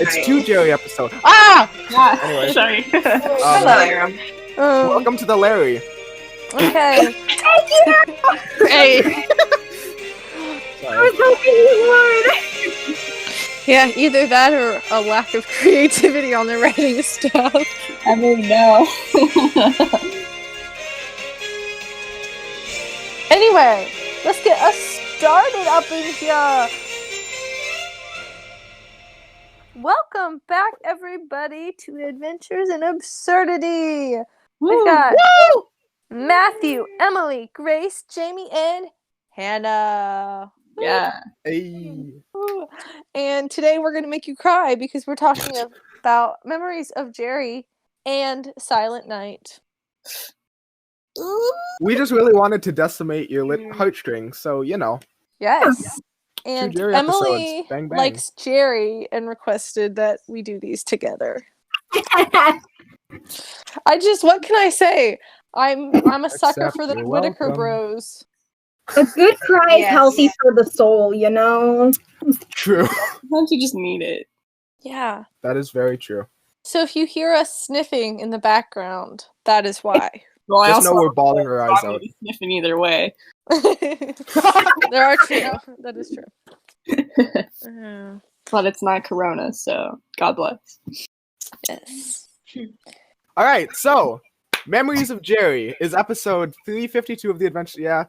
It's night. two Jerry episodes. Ah! Yeah. Anyway. Sorry. Hello, Aram. Welcome to the Larry. Okay. Hey! I was hoping you would. Yeah, either that or a lack of creativity on the writing stuff. I mean, no. Anyway, let's get us started up in here. Welcome back, everybody, to Adventures in Absurdity. We've got Matthew, Emily, Grace, Jamie, and Hannah. Yeah. Hey. And today we're going to make you cry because we're talking about memories of Jerry and Silent Night. We just really wanted to decimate your heartstrings, so you know. Yes. And Jerry Emily episodes. Bang, bang. likes Jerry and requested that we do these together. What can I say? I'm a sucker for the You're Whitaker welcome. Bros. A good cry is Yes. healthy for the soul, you know? True. Sometimes you just need it. Yeah. That is very true. So if you hear us sniffing in the background, that is why. Well, I Just also know we're bawling our eyes out. probably sniffing either way. There are two. That is true. But it's not Corona, so God bless. Yes. Alright, so Memories of Jerry is episode 352 of the adventure. Yeah.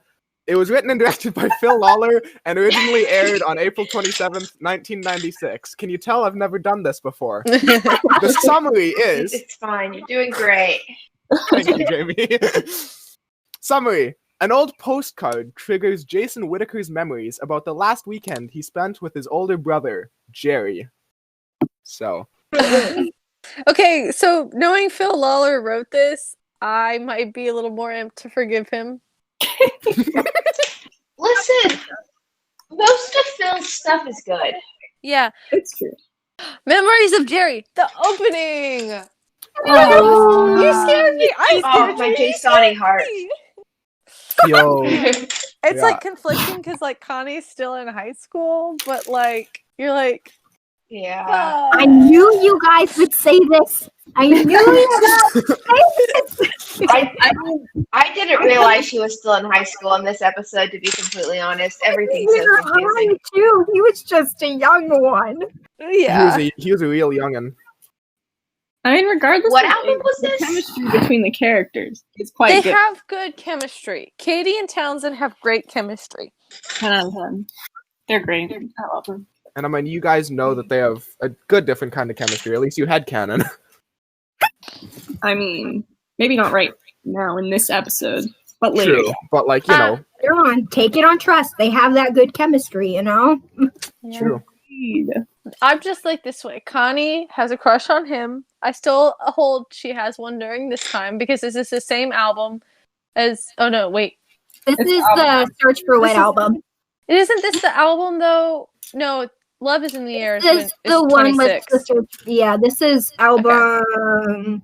It was written and directed by Phil Lawler and originally aired on April 27th, 1996. Can you tell I've never done this before? The summary is... It's fine. You're doing great. Thank you, Jamie. Summary. An old postcard triggers Jason Whitaker's memories about the last weekend he spent with his older brother, Jerry. So. Okay, so knowing Phil Lawler wrote this, I might be a little more amped to forgive him. Listen, most of Phil's stuff is good. Yeah. It's true. Memories of Jerry, the opening! Oh. You scared me! I scared my you! Jasonic heart. Yo. It's Yeah. like conflicting because like Connie's still in high school, but like you're like, Yeah. I knew you guys would say this. I knew you guys would say this. I didn't realize she was still in high school in this episode, to be completely honest. Everything's so Neither confusing. I, too. He was just a young one. yeah. He was a real youngin'. I mean, regardless What of album was the this? chemistry between the characters is quite They good. have good chemistry. Katie and Townsend have great chemistry. 10 out of 10. They're great. I love them. And I mean, you guys know that they have a good different kind of chemistry. At least you had canon. I mean, maybe not right now in this episode, but later. True. But like, you know. Come on, take it on trust. They have that good chemistry, you know? Yeah. True. I'm just like this way. Connie has a crush on him. I still hold she has one during this time because this is the same album as. Oh no, wait. This It's is album. the Search for Wet album. Isn't this the album though? No, Love is in the Air. This is the one with the search. Yeah, this is album.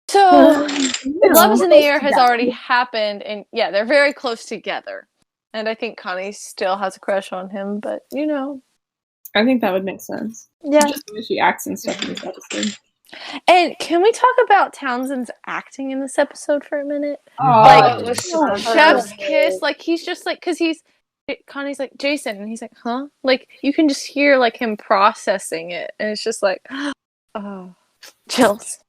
So Love is in the Close Air has together. already happened, and yeah, they're very close together. And I think Connie still has a crush on him, but you know. I think that would make sense. Yeah. Just the way she acts and stuff in this episode. And can we talk about Townsend's acting in this episode for a minute? Like, it was so Chef's good. kiss, like he's just like, cause Connie's like, Jason, and he's like, huh? Like you can just hear like him processing it, and it's just like, oh, chills.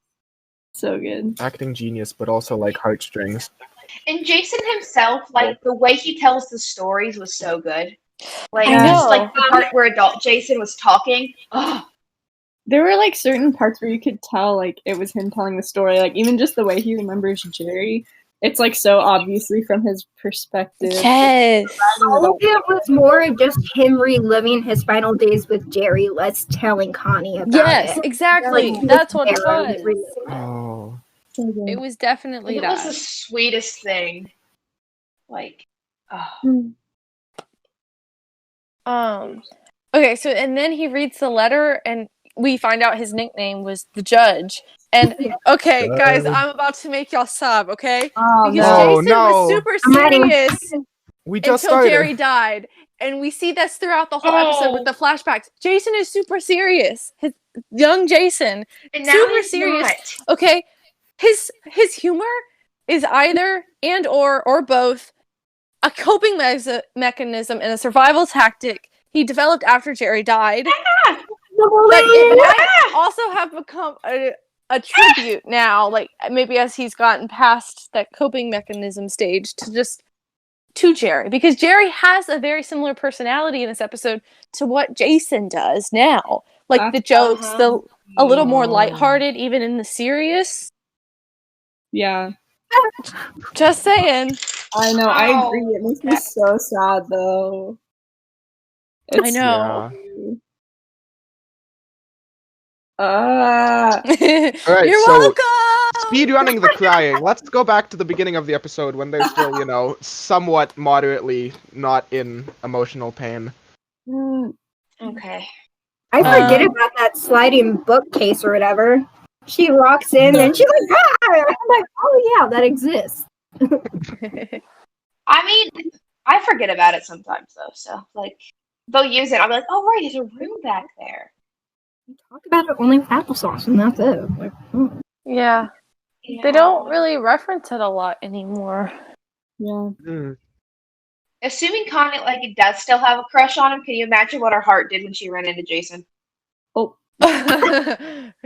So good. Acting genius, but also like heartstrings. And Jason himself, like, the way he tells the stories was so good. Like, I know. just like the part where adult Jason was talking. Oh, There were like certain parts where you could tell like it was him telling the story. Like even just the way he remembers Jerry, it's like so obviously from his perspective. Yes. All of it was more just him reliving his final days with Jerry, less telling Connie about Yes, it. exactly. Like, That's what it Jerry was. reliving it. Oh. It was definitely it was the that. sweetest thing. Like, oh. Okay, so and then he reads the letter and we find out his nickname was the Judge. And okay, guys, I'm about to make y'all sob, okay? Oh, Because no. Jason was super I'm ready. serious We just until started. Jerry died. And we see this throughout the whole episode with the flashbacks. Jason is super serious. His young Jason, And now super he's serious. not. Okay, his humor is either and or both a coping mechanism and a survival tactic he developed after Jerry died. Yeah. But it might also have become a tribute now, like maybe as he's gotten past that coping mechanism stage to Jerry, because Jerry has a very similar personality in this episode to what Jason does now. Like the jokes, a little more lighthearted, even in the serious. Yeah. Just saying. I know, I agree. It makes me so sad, though. I know. All right, You're so welcome! speedrunning the crying. Let's go back to the beginning of the episode when they're still, somewhat moderately not in emotional pain. Okay. I forget about that sliding bookcase or whatever. She walks in and she's like, ah! I'm like, oh yeah, that exists. I mean, I forget about it sometimes though. So like, they'll use it. I'll be like, oh right, there's a room back there. We talk about it only with applesauce, and that's it. Like, Yeah. They don't really reference it a lot anymore. Yeah. Assuming Connie it does still have a crush on him, can you imagine what her heart did when she ran into Jason? Oh.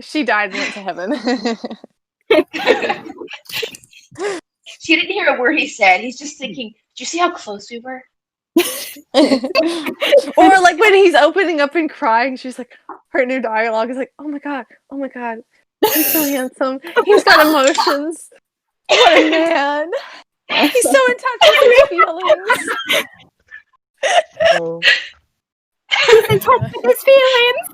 She died and went to heaven. She didn't hear a word he said. He's just thinking, did you see how close we were? Or like when he's opening up and crying, she's like, her new dialogue is like, oh my god, he's so handsome, he's got emotions, what a man, he's so in touch with his feelings. Oh. he's in touch with his feelings.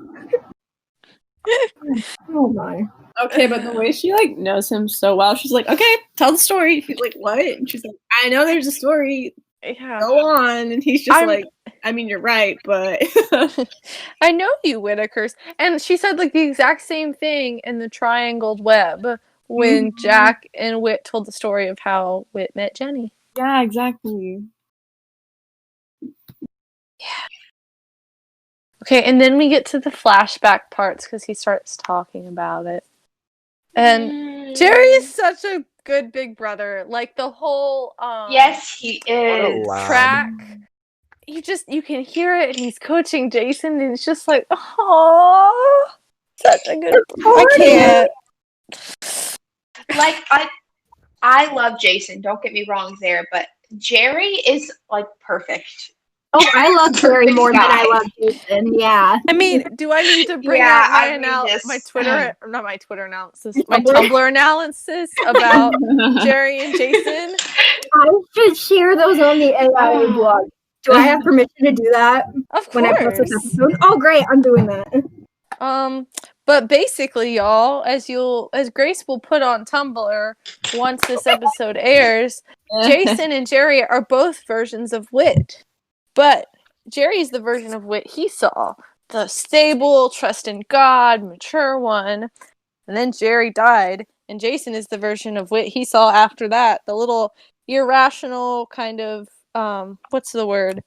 Oh my. Okay, but the way she knows him so well, she's like, okay, tell the story. He's like, what? And she's like, I know there's a story. Yeah. Go on. And he's just like, I mean, you're right, but I know you, Whitakers. And she said the exact same thing in the Triangled Web when Jack and Whit told the story of how Whit met Jenny. Yeah, exactly. Yeah. Okay, and then we get to the flashback parts because he starts talking about it. And Jerry is such a good big brother. Like the whole yes, he is. track. You can hear it, and he's coaching Jason, and it's just like, oh, such a good. I can't. I love Jason. Don't get me wrong there, but Jerry is perfect. Oh, I love Jerry more than I love Jason. Yeah. I mean, do I need to bring out my Twitter, not my Twitter analysis, my Tumblr analysis about Jerry and Jason? I should share those on the AI blog. Do I have permission to do that? Of course. When I post this episode? Oh, great! I'm doing that. But basically, y'all, as Grace will put on Tumblr once this episode airs, Jason and Jerry are both versions of Whit. But Jerry's the version of Whit he saw. The stable, trust in God, mature one. And then Jerry died. And Jason is the version of Whit he saw after that. The little irrational kind of, what's the word?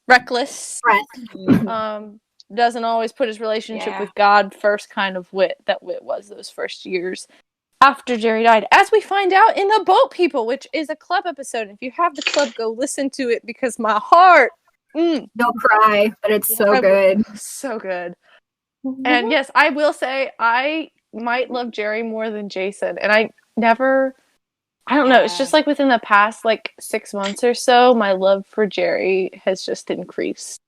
Reckless. Doesn't always put his relationship with God first kind of Whit that Whit was those first years after Jerry died, as we find out in The Boat People, which is a club episode. If you have the club, go listen to it because my heart. Don't cry, but it's so good. So good. And yes, I will say I might love Jerry more than Jason. And I don't know. It's just within the past 6 months or so, my love for Jerry has just increased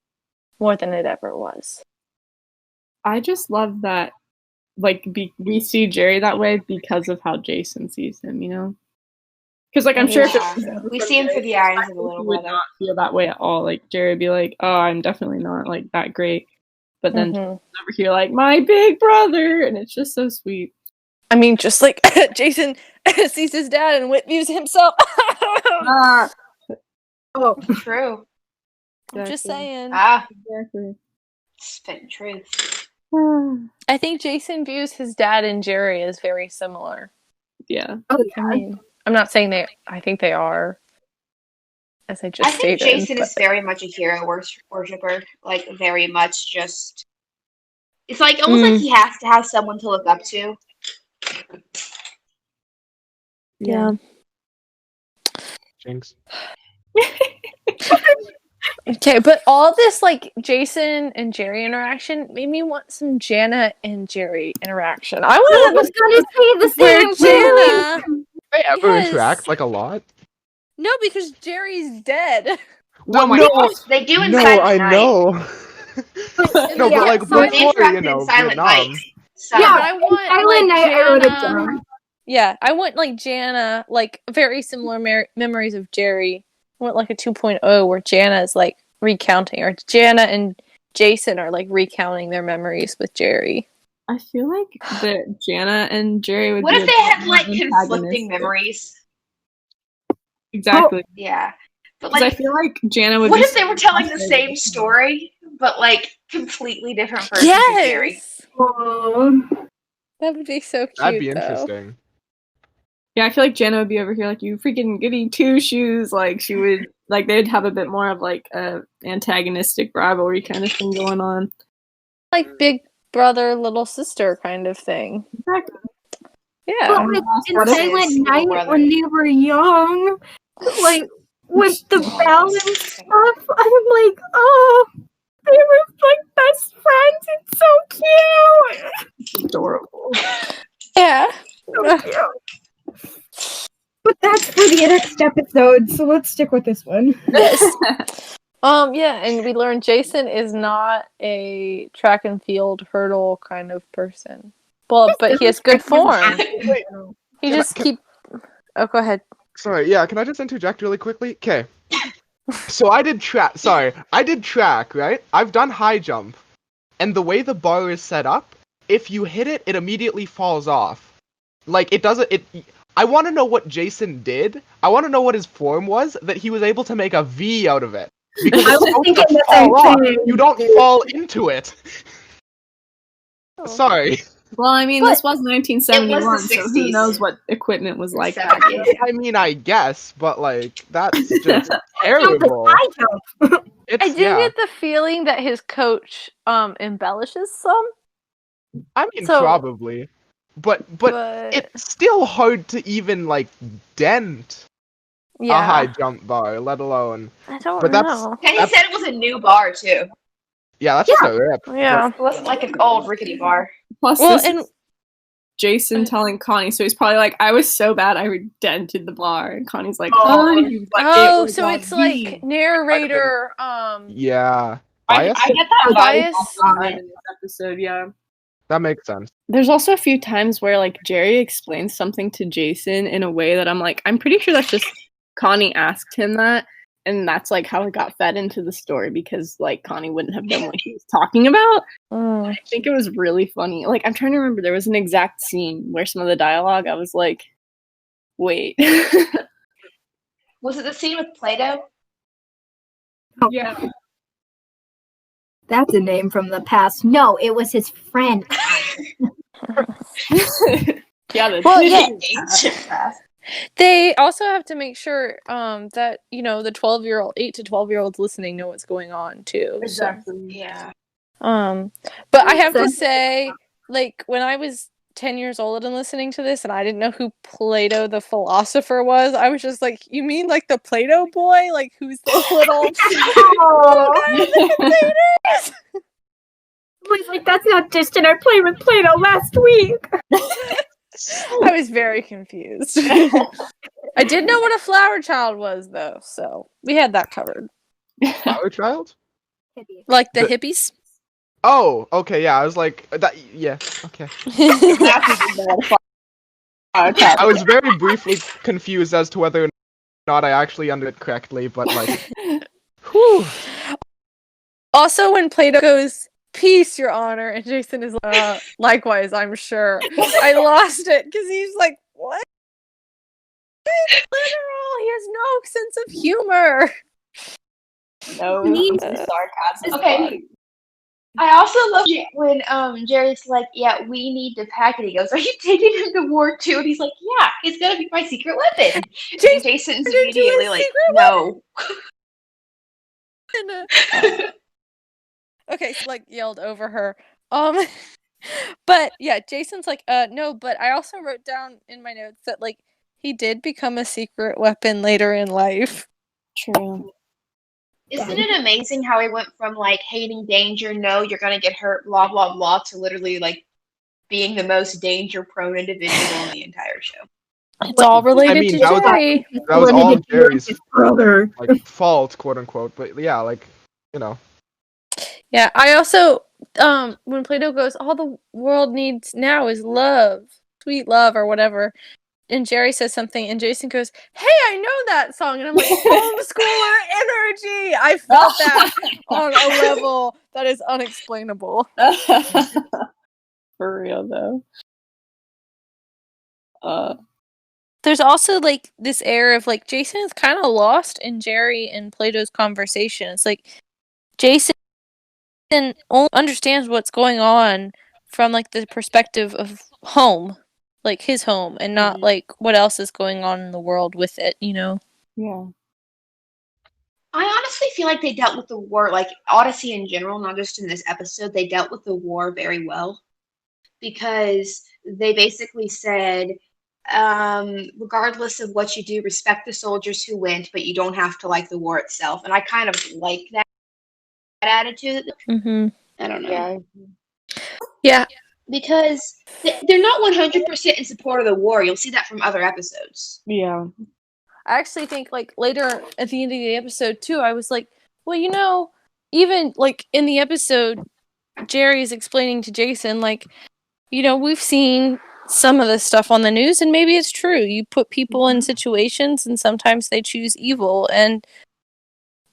more than it ever was. I just love that. We see Jerry that way because of how Jason sees him, Because I'm sure if we see him through the eyes of a little would not feel that way at all. Jerry would be like, "Oh, I'm definitely not that great," but then over here, my big brother, and it's just so sweet. I mean, just like Jason sees his dad and Whit views himself. Oh, true. I'm just saying. Exactly. Spitting truth. I think Jason views his dad and Jerry as very similar. Yeah. Oh, yeah. I mean, I'm not saying I think they are. as I just I think stated. Jason is very much a hero worshiper. Like, very much just. It's like almost like he has to have someone to look up to. Yeah. Jinx. Okay, but all this like Jason and Jerry interaction made me want some Jana and Jerry interaction. I I want was gonna say the where same thing. Jana. They ever Yes. interact like a lot? No, because Jerry's dead. Well, my no, gosh. They do in no, Silent I Night. know. No, Yeah, but like So they before, interacted in Silent Vietnam. Night. So, Yeah, but I want Silent like Night, I wrote it Jana. down. Yeah, I want like Jana, like very similar memories of Jerry. I want like a 2.0 where Jana is like recounting, or Jana and Jason are like recounting their memories with Jerry. I feel like that Jana and Jerry would what be if a they bit had more like conflicting antagonistic. memories? Exactly. Yeah, but Because I like, feel like Jana would what be if they were telling the frustrated. same story, but like completely different versions of Jerry? Yes, Oh, that would be so cute. That'd be though. interesting. Yeah, I feel like Jana would be over here like, you freaking goody two shoes. Like, she would, like, they'd have a bit more of like a antagonistic rivalry kind of thing going on. Like big brother, little sister kind of thing. Exactly. Yeah. but like in What if- Silent Little Night brother. when they were young, like with the bell and stuff, I'm like, oh, they were like best friends. It's so cute. It's adorable. Yeah. So cute. But that's for the next episode, so let's stick with this one. Yes. Yeah, and we learned Jason is not a track and field hurdle kind of person. Well, but he has good form. Wait, He Can I- just keep. Oh, go ahead. sorry, yeah, can I just interject really quickly? Okay. So I did track, right? I've done high jump. And the way the bar is set up, if you hit it, it immediately falls off. Like, I want to know what Jason did. I want to know what his form was, that he was able to make a V out of it. Because I it's was supposed thinking to the fall same off. thing. You don't fall into it. Sorry. Well, I mean, But this was 1971, it was the so who 60s. knows what equipment was like. So, back then. yeah. I mean, I guess, but like, that's just terrible. I jump. It's, I do get the feeling that his coach embellishes some, I mean, so- probably. But but it's still hard to even, like, dent a high yeah, jump bar, let alone... I don't but that's- know. And he That's- said it was a new bar too. Yeah, that's just a rip. Yeah. It wasn't like an old rickety bar. Plus, Well, this and is Jason telling Connie, so he's probably like, I was so bad I dented the bar. And Connie's like, Oh. oh, you like, oh, was so a it's V." like narrator. Yeah. I Bias? get that vibe Bias? all the time in this episode, yeah. That makes sense. There's also a few times where like Jerry explains something to Jason in a way that I'm like, I'm pretty sure that's just Connie asked him that, and that's like how it got fed into the story because like Connie wouldn't have known what he was talking about. Mm. I think it was really funny. Like I'm trying to remember, there was an exact scene where some of the dialogue I was like, wait. Was it the scene with Plato? Yeah. That's a name from the past. No, it was his friend. Yeah, the Well, yeah. Ancient past. They also have to make sure that the 8 to 12-year-olds listening know what's going on too. so. Exactly. Yeah. But I have to say, like, when I was 10 years old and listening to this and I didn't know who Plato the philosopher was, I was just like, you mean like the Plato boy? Like, who's the little I was like, that's not distant. I played with Play-Doh last week. I was very confused. I did know what a flower child was, though, so we had that covered. Flower child? Like the The- hippies? Oh, okay, yeah, I was like, that, yeah, okay. I was very briefly confused as to whether or not I actually understood it correctly, but like, whew. Also, when Plato goes, "Peace, Your Honor," and Jason is likewise, I'm sure. I lost it because he's like, "What? Literal? He has no sense of humor." No Me- sarcasm. Okay. I also love it when Jerry's like, "Yeah, we need to pack it." He goes, "Are you taking him to war too?" And he's like, "Yeah, it's gonna be my secret weapon." And Jason's turned into immediately his like, secret "No." Okay, so like yelled over her. But yeah, Jason's like, no, but I also wrote down in my notes that like he did become a secret weapon later in life. True. Isn't it amazing how he went from like hating danger, no, you're gonna get hurt, blah blah blah, to literally like being the most danger-prone individual in the entire show. It's all related mean, to that was- Jerry. That was all Jerry's his brother. like fault, quote unquote. But yeah, like Yeah, I also when Plato goes, all the world needs now is love, sweet love or whatever. And Jerry says something, and Jason goes, "Hey, I know that song," and I'm like, homeschooler energy. I felt that on a level that is unexplainable. For real though. There's also like this air of like Jason is kind of lost in Jerry and Plato's conversation. It's like Jason only understands what's going on from like the perspective of home, like his home, and not like what else is going on in the world with it, you know? Yeah. I honestly feel like they dealt with the war, like Odyssey in general, not just in this episode, they dealt with the war very well. Because they basically said, regardless of what you do, respect the soldiers who went, but you don't have to like the war itself. And I kind of like that attitude. Mm-hmm. I don't know. Yeah. Because they're not 100% in support of the war. You'll see that from other episodes. Yeah. I actually think like later at the end of the episode too, I was like, well, you know, even like in the episode, Jerry is explaining to Jason, like, you know, we've seen some of this stuff on the news, and maybe it's true. You put people in situations, and sometimes they choose evil. And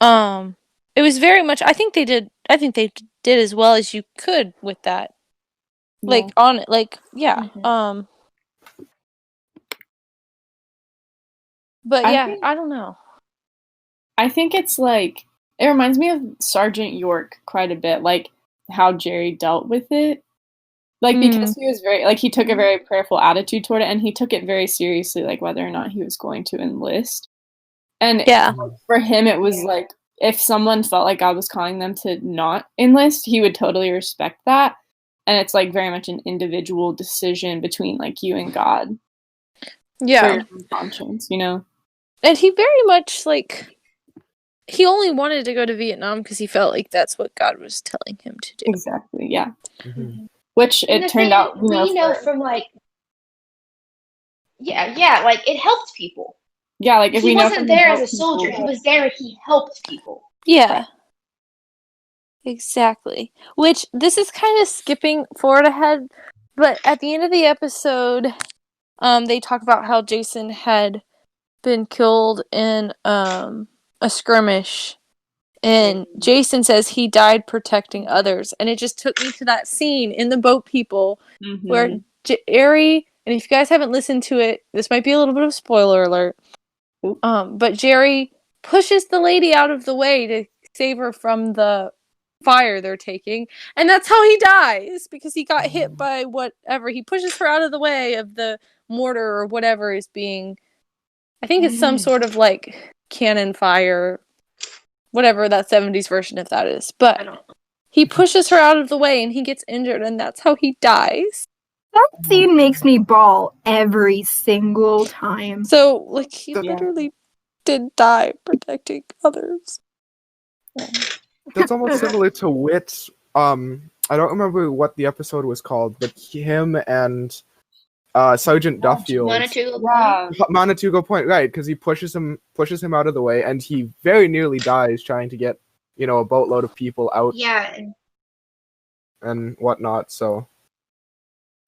it was very much. I think they did as well as you could with that. Like on it, like yeah. But yeah, I don't know. I think it's like it reminds me of Sergeant York quite a bit, like how Jerry dealt with it. Like, because he was very, like, he took a very prayerful attitude toward it, and he took it very seriously, like, whether or not he was going to enlist. And for him, it was like, if someone felt like God was calling them to not enlist, he would totally respect that. And it's, like, very much an individual decision between, like, you and God. Yeah. For your own conscience, you know? And he very much, like, he only wanted to go to Vietnam because he felt like that's what God was telling him to do. Exactly, yeah. Which it turned out, you know, we know from like, like it helped people. Yeah, like if he we know wasn't there as a soldier, he was there. He helped people. Yeah, exactly. Which this is kind of skipping forward ahead, but at the end of the episode, they talk about how Jason had been killed in a skirmish. And Jason says he died protecting others. And it just took me to that scene in The Boat People where Jerry, and if you guys haven't listened to it, this might be a little bit of spoiler alert. But Jerry pushes the lady out of the way to save her from the fire they're taking. And that's how he dies, because he got hit by whatever. He pushes her out of the way of the mortar or whatever is being, I think it's some sort of like cannon fire, whatever that 70s version of that is. But he pushes her out of the way and he gets injured, and that's how he dies. That scene makes me bawl every single time. So, like, he literally did die protecting others. That's almost similar to Wit. I don't remember what the episode was called, but him and Sergeant Duffield. Manitogo Point, right? Because he pushes him out of the way, and he very nearly dies trying to get, you know, a boatload of people out. Yeah. And whatnot. So.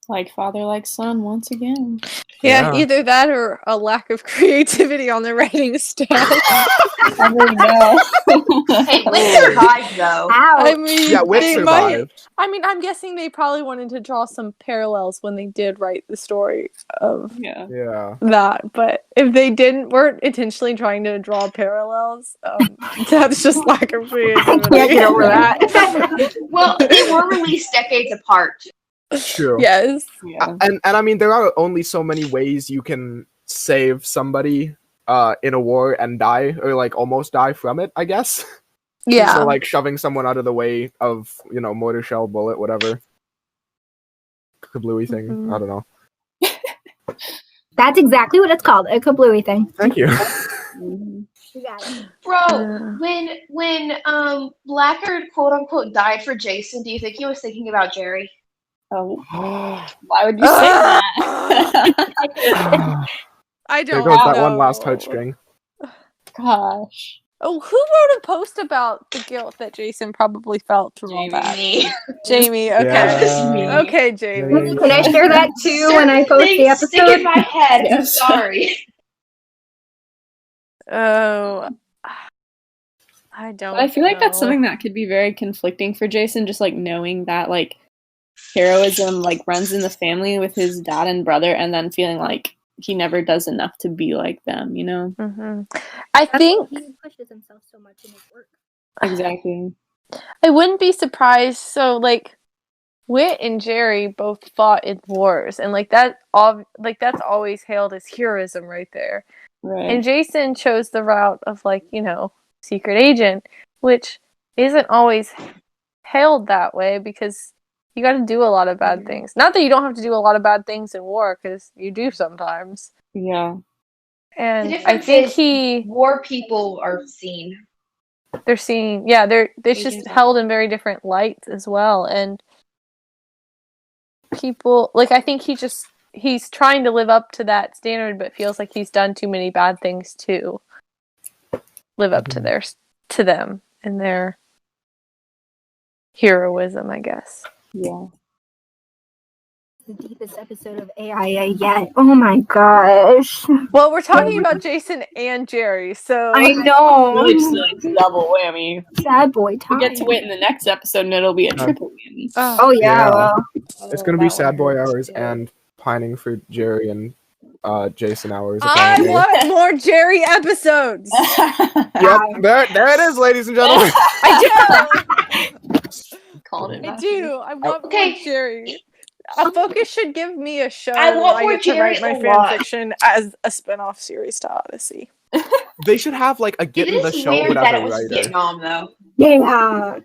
Like father, like son, once again. Yeah, Yeah. either that or a lack of creativity on the writing staff. I really know. Hey, Wit survived though. I Ouch. mean, Yeah, Wit they might. survived. I mean, I'm guessing they probably wanted to draw some parallels when they did write the story of Yeah. Yeah. that, but if they weren't intentionally trying to draw parallels, that's just lack of creativity. Can't get over that. Well, they were released decades apart. True. Yes. Yeah. And I mean, there are only so many ways you can save somebody in a war and die, or like almost die from it, I guess. Yeah. So like shoving someone out of the way of, mortar shell, bullet, whatever. Kablooey thing. Mhm. I don't know. That's exactly what it's called, a kablooey thing. Thank you. Mhm. You got it. Bro, when Blackard quote unquote died for Jason, do you think he was thinking about Jerry? Oh, why would you say that? I There don't goes that know. one last heartstring. Gosh. Oh, who wrote a post about the guilt that Jason probably felt through all Jamie. that? Me. Jamie, okay. Yeah. Okay, Jamie. Jamie. Can I share that too when I post the Stick in episode? my head. Yes. Sorry. Oh, I don't But I feel like that's know. something that could be very conflicting for Jason, just like knowing that like heroism like runs in the family with his dad and brother, and then feeling like he never does enough to be like them, Mhm. I think He pushes himself so much in his work. Exactly. I wouldn't be surprised. So, like, Wit and Jerry both fought in wars, and that's always hailed as heroism right there. Right. And Jason chose the route of secret agent, which isn't always hailed that way because you got to do a lot of bad things. Not that you don't have to do a lot of bad things in war, because you do sometimes. Yeah. And The I difference think is war people are seen. they're seeing, it's just Agents. held in very different lights as well. And people, I think he's trying to live up to that standard, but feels like he's done too many bad things to live up to them and their heroism, I guess. Yeah. The deepest episode of AIA yet. Oh my gosh. Well, we're talking about Jason and Jerry, so I know. Really just like double whammy. Sad boy time. We'll get to wait in the next episode and it'll be a triple whammy. Oh yeah, Yeah. well. It's gonna be That sad one boy hurts, hours too. and pining for Jerry and Jason hours. I apparently. want more Jerry episodes. Yep, there it is, ladies and gentlemen. I Called it. do. I Matthew. do. I want Okay. more Jerry. A Focus should give me a show I want where more I get to Jerry write my a lot. fanfiction as a spin-off series to Odyssey. They should have like a get It in the is show weird but that as it a was writer. Vietnam, though. Yeah.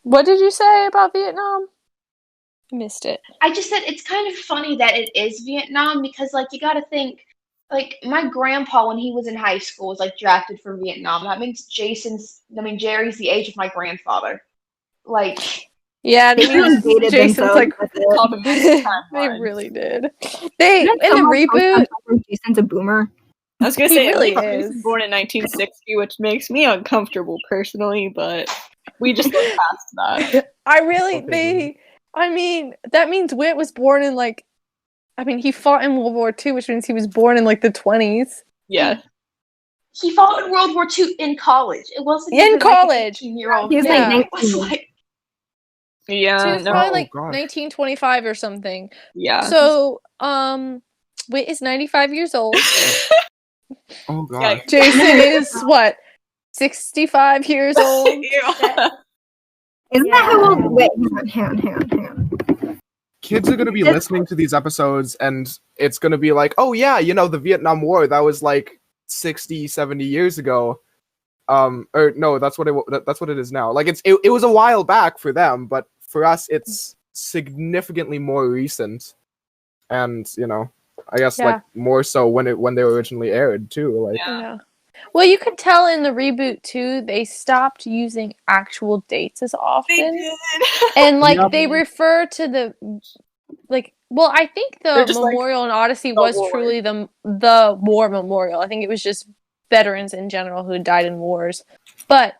What did you say about Vietnam? Missed it. I just said it's kind of funny that it is Vietnam because, you got to think, my grandpa when he was in high school was drafted for Vietnam. That means Jerry's the age of my grandfather. Yeah, They it means dated Jason's themselves with it. Complicated they timeline. really did. They Isn't in the someone reboot. post Jason's a boomer. I was gonna He say really Jason's is. born in 1960, which makes me uncomfortable personally, but we just look past that. That means Wit was born in he fought in World War II, which means he was born in the 20s. Yeah. He fought in World War II in college. It wasn't In even college. Like an 18-year-old He was Yeah. thing. It was 19. Yeah. So it's no. probably Oh, gosh. 1925 or something. Yeah. So, Wit is 95 years old. Oh god. Yikes. Jason is what? 65 years old. Ew. Isn't that how old? Wait, hang on. Kids are gonna be listening to these episodes and it's gonna be like, oh yeah, the Vietnam War, that was 60, 70 years ago. Or no, that's what it is now. It was a while back for them, but for us it's significantly more recent. And, I guess Yeah. more so when they were originally aired too. Yeah. Well, you could tell in the reboot too, they stopped using actual dates as often. They did. And Yep. they refer to the I think the They're just memorial in Odyssey the was war. truly the war memorial. I think it was just veterans in general who died in wars. But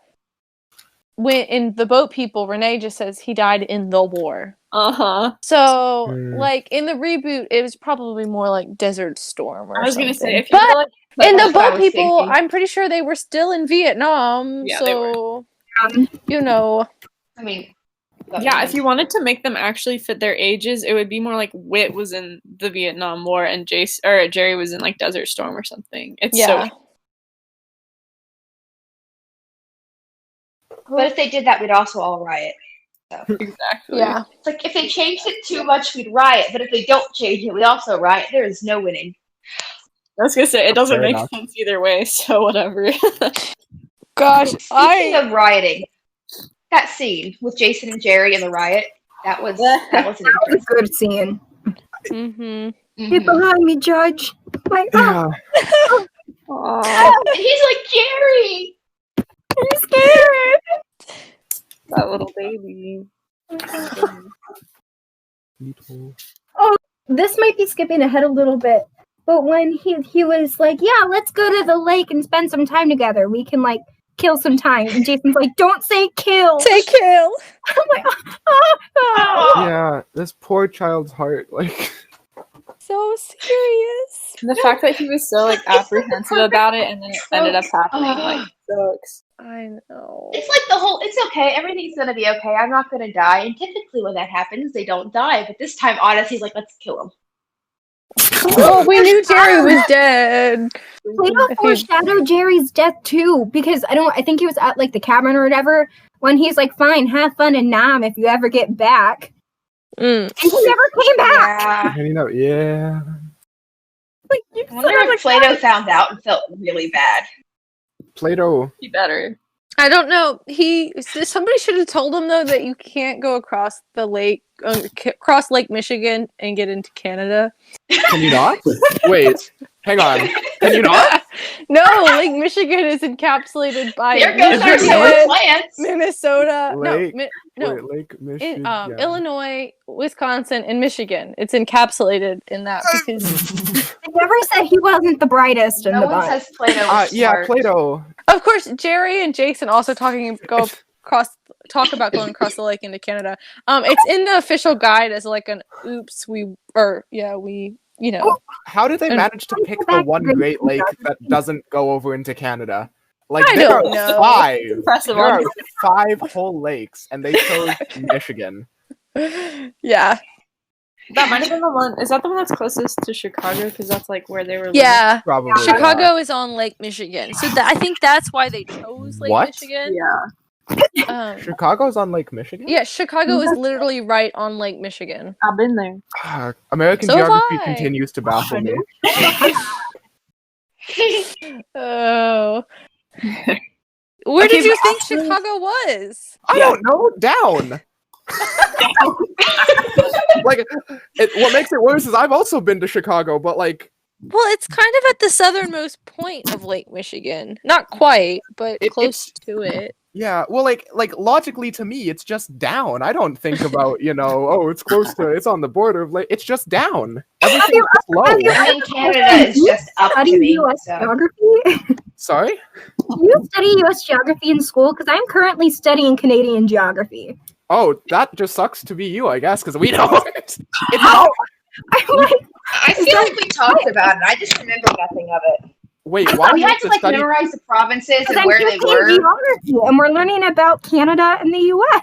when in the Boat People, Renee just says he died in the war. So, Mm. like, in the reboot, it was probably more like Desert Storm or I was something. gonna say if you But were like in the That's what I boat was people, thinking. I'm pretty sure they were still in Vietnam. Yeah, they were. So, you know. I mean, yeah, if you wanted to make them actually fit their ages, it would be more like Whit was in the Vietnam War and Jerry was in like Desert Storm or something. It's Yeah. but if they did that, we'd also all riot. So. exactly. Yeah. It's like if they changed it too much, we'd riot. But if they don't change it, we'd also riot. There is no winning. I was gonna say it doesn't Fair make enough. sense either way, so whatever. Gosh, Speaking of rioting, that scene with Jason and Jerry in the riot, that was an That was interesting. a good scene. Mm-hmm. Get behind me, Judge. Like, Yeah. Aww, And he's like, Jerry! I'm scared. that little baby. This might be skipping ahead a little bit, but when he was like, yeah, let's go to the lake and spend some time together. We can, like, kill some time. And Jason's like, don't say kill. Say kill. I'm like, ah. Yeah, this poor child's heart, like. So serious. The fact that he was so like apprehensive about it and then it ended up happening like sucks. I know. It's like the whole, it's okay, everything's gonna be okay, I'm not gonna die. And typically when that happens, they don't die. But this time, Odyssey's like, let's kill him. Well, we knew Jerry was dead. Plato foreshadowed Jerry's death too, because I think he was at like the cabin or whatever when he's like, fine, have fun in Nam if you ever get back. Mm. And he never came back. Yeah. And you know, yeah. Like, you I wonder if Plato found out and felt really bad. Plato. Be better. I don't know. Somebody should have told him though that you can't go across the lake, cross Lake Michigan and get into Canada. Can you not? Wait, hang on. Can you not? No, Lake Michigan is encapsulated by There goes our Michigan. summer plans. Minnesota. Lake- No, Wait, Lake Michigan. Illinois, Wisconsin, and Michigan. It's encapsulated in that because They never said he wasn't the brightest in No the one bunch. says Plato was Yeah, smart. Plato. of course Jerry and Jason also talk about going across the lake into Canada. It's in the official guide as like an oops we you know. How did they And- manage to pick the one Great Lake that doesn't go over into Canada? Like I there don't are know. five. Impressive. There are 5 whole lakes, and they chose Michigan. Yeah. That might have been the one. Is that the one that's closest to Chicago? Because that's like where they were living. Yeah. Probably. Chicago is on Lake Michigan. So I think that's why they chose Lake What? Michigan. Yeah. Chicago's on Lake Michigan? Yeah, Chicago is literally right on Lake Michigan. I've been there. American So have geography I. continues to baffle me. Oh. Where Okay, did you but think actually- Chicago was? I don't know. Down. Like, what makes it worse is I've also been to Chicago, but like, Well, it's kind of at the southernmost point of Lake Michigan. Not quite, but close to it. yeah, well, like logically to me, it's just down. I don't think about, oh, it's close to, it's on the border of Lake. It's just down. Everything's just low. I mean, Canada is just up to Study me. U.S. So. geography? Sorry? Do you study U.S. geography in school? Because I'm currently studying Canadian geography. Oh, that just sucks to be you, I guess, because we don't. It's Oh, I'm like, I feel like we talked about it. I just remember nothing of it. Wait, why do We you had have to to like study? memorize the provinces because and I'm where they studying were. geography, and we're learning about Canada and the U.S.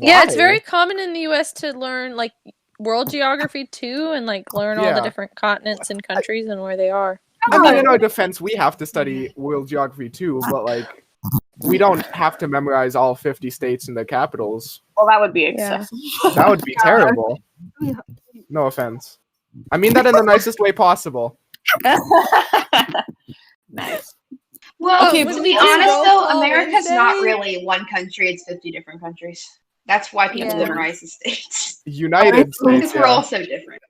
Yeah, it's Why? very common in the US to learn like world geography too and like learn all the Yeah. different continents and countries and where they are. I mean, in our defense, we have to study world geography too, but like, we don't have to memorize all 50 states and their capitals. Well, that would be Yeah. excessive. That would be terrible. No offense. I mean that in the nicest way possible. Nice. Well, Okay, to but be we honest do though, roll America's call not Wednesday? really one country, it's 50 different countries. That's why people Yeah. memorize the states. United States, Because we're all yeah. so different.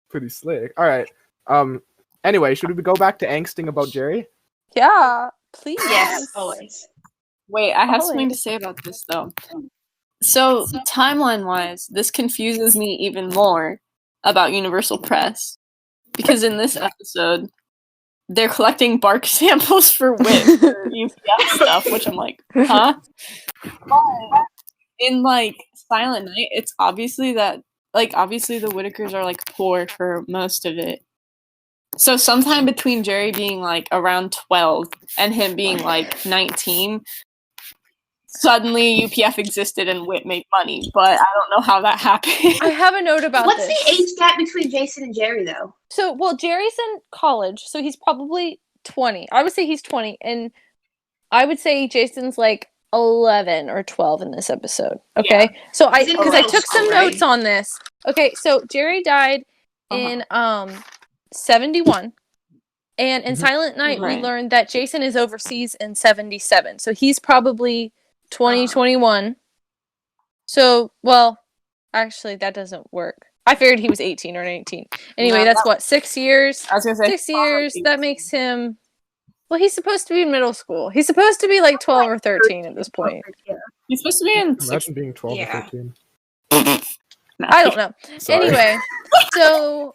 Pretty slick. All right. Anyway, should we go back to angsting about Jerry? Yeah, please. Yes, always. Wait, I have Oh, something wait. to say about this though. So, timeline-wise, this confuses me even more about Universal Press. Because in this episode, they're collecting bark samples for WIT for UPS stuff, which I'm like, huh? But in like Silent Night, it's obviously that, like, obviously the Whitakers are, like, poor for most of it. So sometime between Jerry being, like, around 12 and him being, like, 19, suddenly UPF existed and Whit made money, but I don't know how that happened. I have a note about What's this. the age gap between Jason and Jerry, though? So, well, Jerry's in college, so he's probably 20. I would say he's 20, and I would say Jason's like 11 or 12 in this episode. Okay, so He's in because I middle took school, some right? notes on this. Okay, so Jerry died in 71, and in Silent Night we Right. learned that Jason is overseas in 77, so he's probably 21. So, well, actually, that doesn't work. I figured he was 18 or 19. Anyway, No, that's what, 6 years? I was gonna say 6 years. That makes him. Well, he's supposed to be in middle school. He's supposed to be like 12 or 13 at this point. he's supposed to be in Imagine being 12 or 13. I don't know. Sorry. Anyway, so,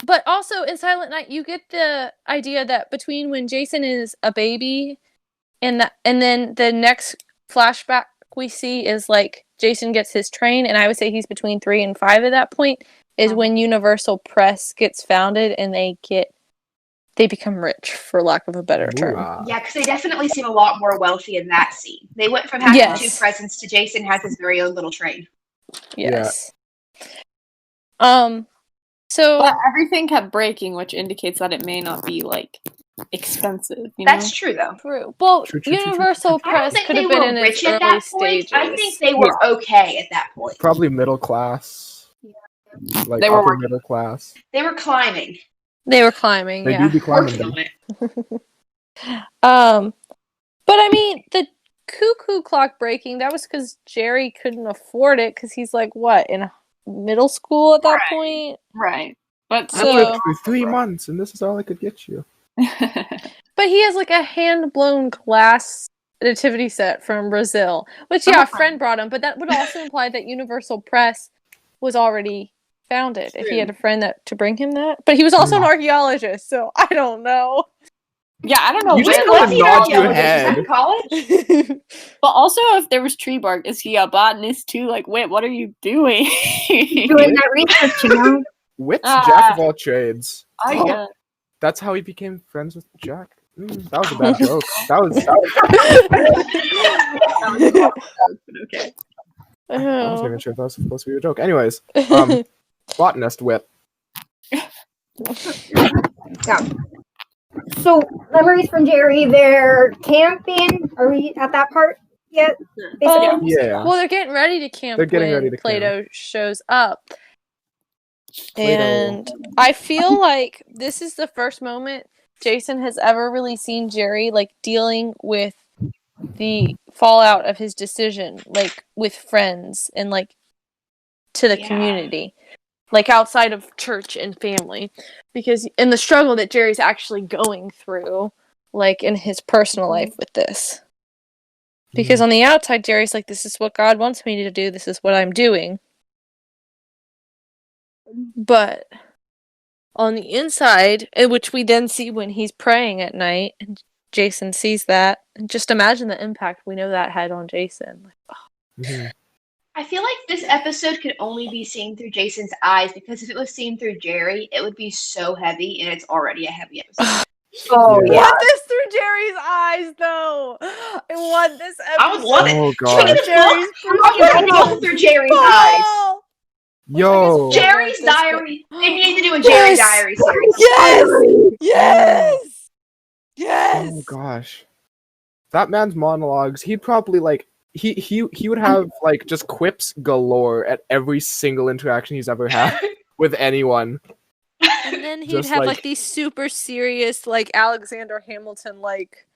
but also in Silent Night, you get the idea that between when Jason is a baby and then the next flashback we see is like Jason gets his train, and I would say he's between 3 and 5 at that point, is when Universal Press gets founded and they become rich, for lack of a better term. Yeah, because they definitely seem a lot more wealthy in that scene. They went from having Yes. 2 presents to Jason has his very own little train. Yes. So But everything kept breaking, which indicates that it may not be, like, expensive, you That's know? true, though. true. Well, True. Universal I don't Press think could they have been were in its rich at early that stages. point. I think they were okay at that point. Probably middle class. Like They were upper working. middle class. They were climbing. They were climbing, They yeah. do be climbing. Working Them. on it. But I mean, the cuckoo clock breaking, that was because Jerry couldn't afford it, because he's like, what, in middle school at that Right. point? Right. But I So- worked for 3 months, and this is all I could get you. But he has like a hand-blown glass nativity set from Brazil, which, yeah, a friend brought him, but that would also imply that Universal Press was already founded if he had a friend to bring him that. But he was also an archaeologist, so I don't know. yeah, I don't know. You just where- gotta Was he an nod your archaeologist head. in college? But also, if there was tree bark, is he a botanist too? Like, wait, what are you doing? Doing that research, you know? Wit's jack of all trades. I get That's how he became friends with Jack. That was a bad joke. That was okay. I wasn't Oh. even sure if that was supposed to be a joke. Anyways, botanist whip. Yeah. So, memories from Jerry, they're camping. Are we at that part yet? Basically? Yeah. Well, they're getting ready to camp They're getting when ready to Plato shows up. Plato. And I feel like this is the first moment Jason has ever really seen Jerry like dealing with the fallout of his decision, like with friends and like to the community, like outside of church and family, because in the struggle that Jerry's actually going through, like in his personal life with this. Because on the outside, Jerry's like, this is what God wants me to do. This is what I'm doing. But on the inside, which we then see when he's praying at night, and Jason sees that, and just imagine the impact we know that had on Jason. Mhm. I feel like this episode could only be seen through Jason's eyes, because if it was seen through Jerry, it would be so heavy, and it's already a heavy episode. Oh, Yeah. I want this through Jerry's eyes, though. I want this episode. I would love it. Oh Should we god. get a book? I want a book through Jerry's eyes. Oh, Yo. Jerry's this book. diary. They need to do a Jerry Yes! diary series. Yes! Yes! Oh gosh. That man's monologues, he'd probably like he would have like just quips galore at every single interaction he's ever had with anyone. And then he'd Just have like- like these super serious, like Alexander Hamilton like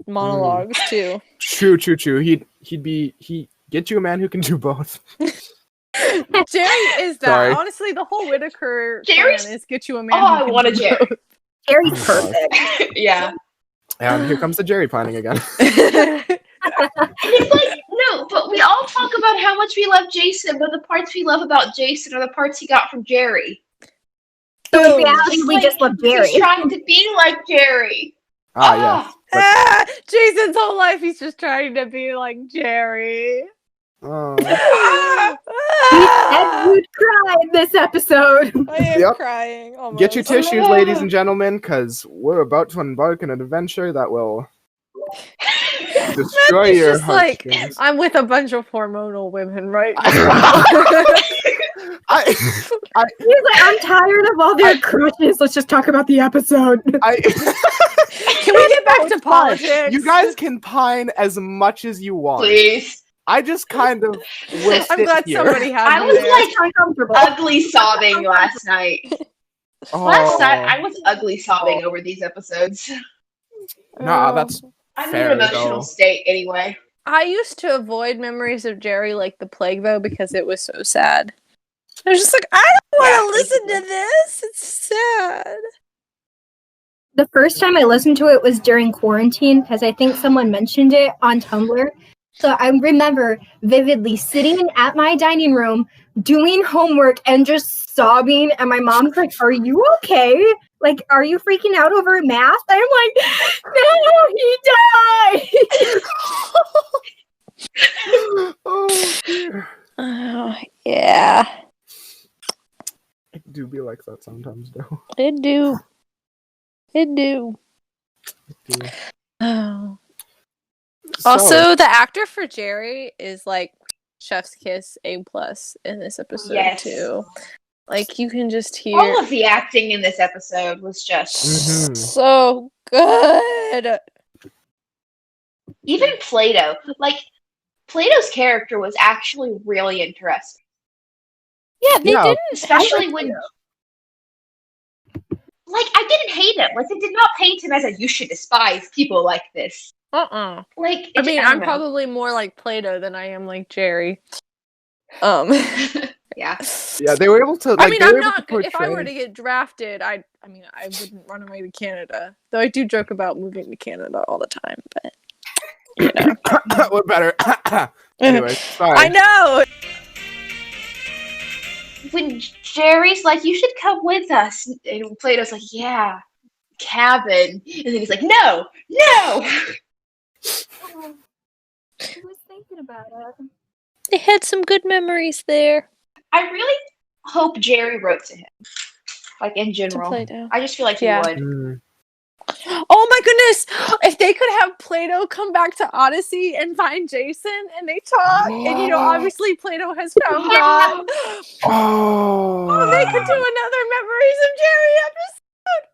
monologues too. True. He'd get you a man who can do both. Jerry is that. Sorry. Honestly, the whole Whitaker Jerry's- plan is get you a man. Oh, who I can want a do Jerry. both. Jerry's perfect. Yeah. And here comes the Jerry pining again. It's like, no, but we all talk about how much we love Jason, but the parts we love about Jason are the parts he got from Jerry. So, in reality, we Like, just love Jerry. He's trying to be like Jerry. Ah, yes. Ah, Jason's whole life he's just trying to be like Jerry. Oh. We said you'd cry in this episode. I am Yep. crying. Almost. Get your tissues, ladies and gentlemen, because we're about to embark on an adventure that will destroy It's your just like heartstrings. I'm with a bunch of hormonal women right now. I, He's like, I'm tired of all their crushes. Let's just talk about the episode. Can we get back to politics? You guys can pine as much as you want. Please. I just kind of will sit I'm glad here. somebody had I me was there. like Uncomfortable. ugly sobbing last night. Last night I Oh, was ugly sobbing over these episodes. nah, that's I'm in fair, an emotional though. state anyway. I used to avoid memories of Jerry like the plague, though, because it was so sad. I was just like, I don't want to listen to this. It's sad. The first time I listened to it was during quarantine because I think someone mentioned it on Tumblr. So I remember vividly sitting at my dining room doing homework and just sobbing. And my mom's like, "Are you okay? Like, are you freaking out over math?" I'm like, "No, he died." Oh, dear. Oh, yeah. I do be like that sometimes, though. It do. It do. I do. Oh. So, Also, the actor for Jerry is like Chef's Kiss A+ in this episode Yes. too. Like you can just hear All of the acting in this episode was just Mhm. so good. even Plato. Like Plato's character was actually really interesting. Yeah, they Yeah. didn't. Especially when like I didn't hate him. Like they did not paint him as a you should despise people like this. Like I mean, don't I'm know. probably more like Plato than I am like Jerry. Yeah. yeah, they were able to. Like, I mean, they I'm were able not. to If I were portray- to get drafted, I mean, I wouldn't run away to Canada. Though I do joke about moving to Canada all the time, but you know. What better? Anyway, sorry. I know. When Jerry's like, you should come with us, and Plato's like, yeah, cabin, and then he's like, no. I was thinking about it. They had some good memories there. I really hope Jerry wrote to him, like in general. Plato. I just feel like he Yeah. would. Mm. Oh my goodness! If they could have Plato come back to Odyssey and find Jason and they talk, and you know, obviously Plato has found God. Oh. They could do another Memories of Jerry episode.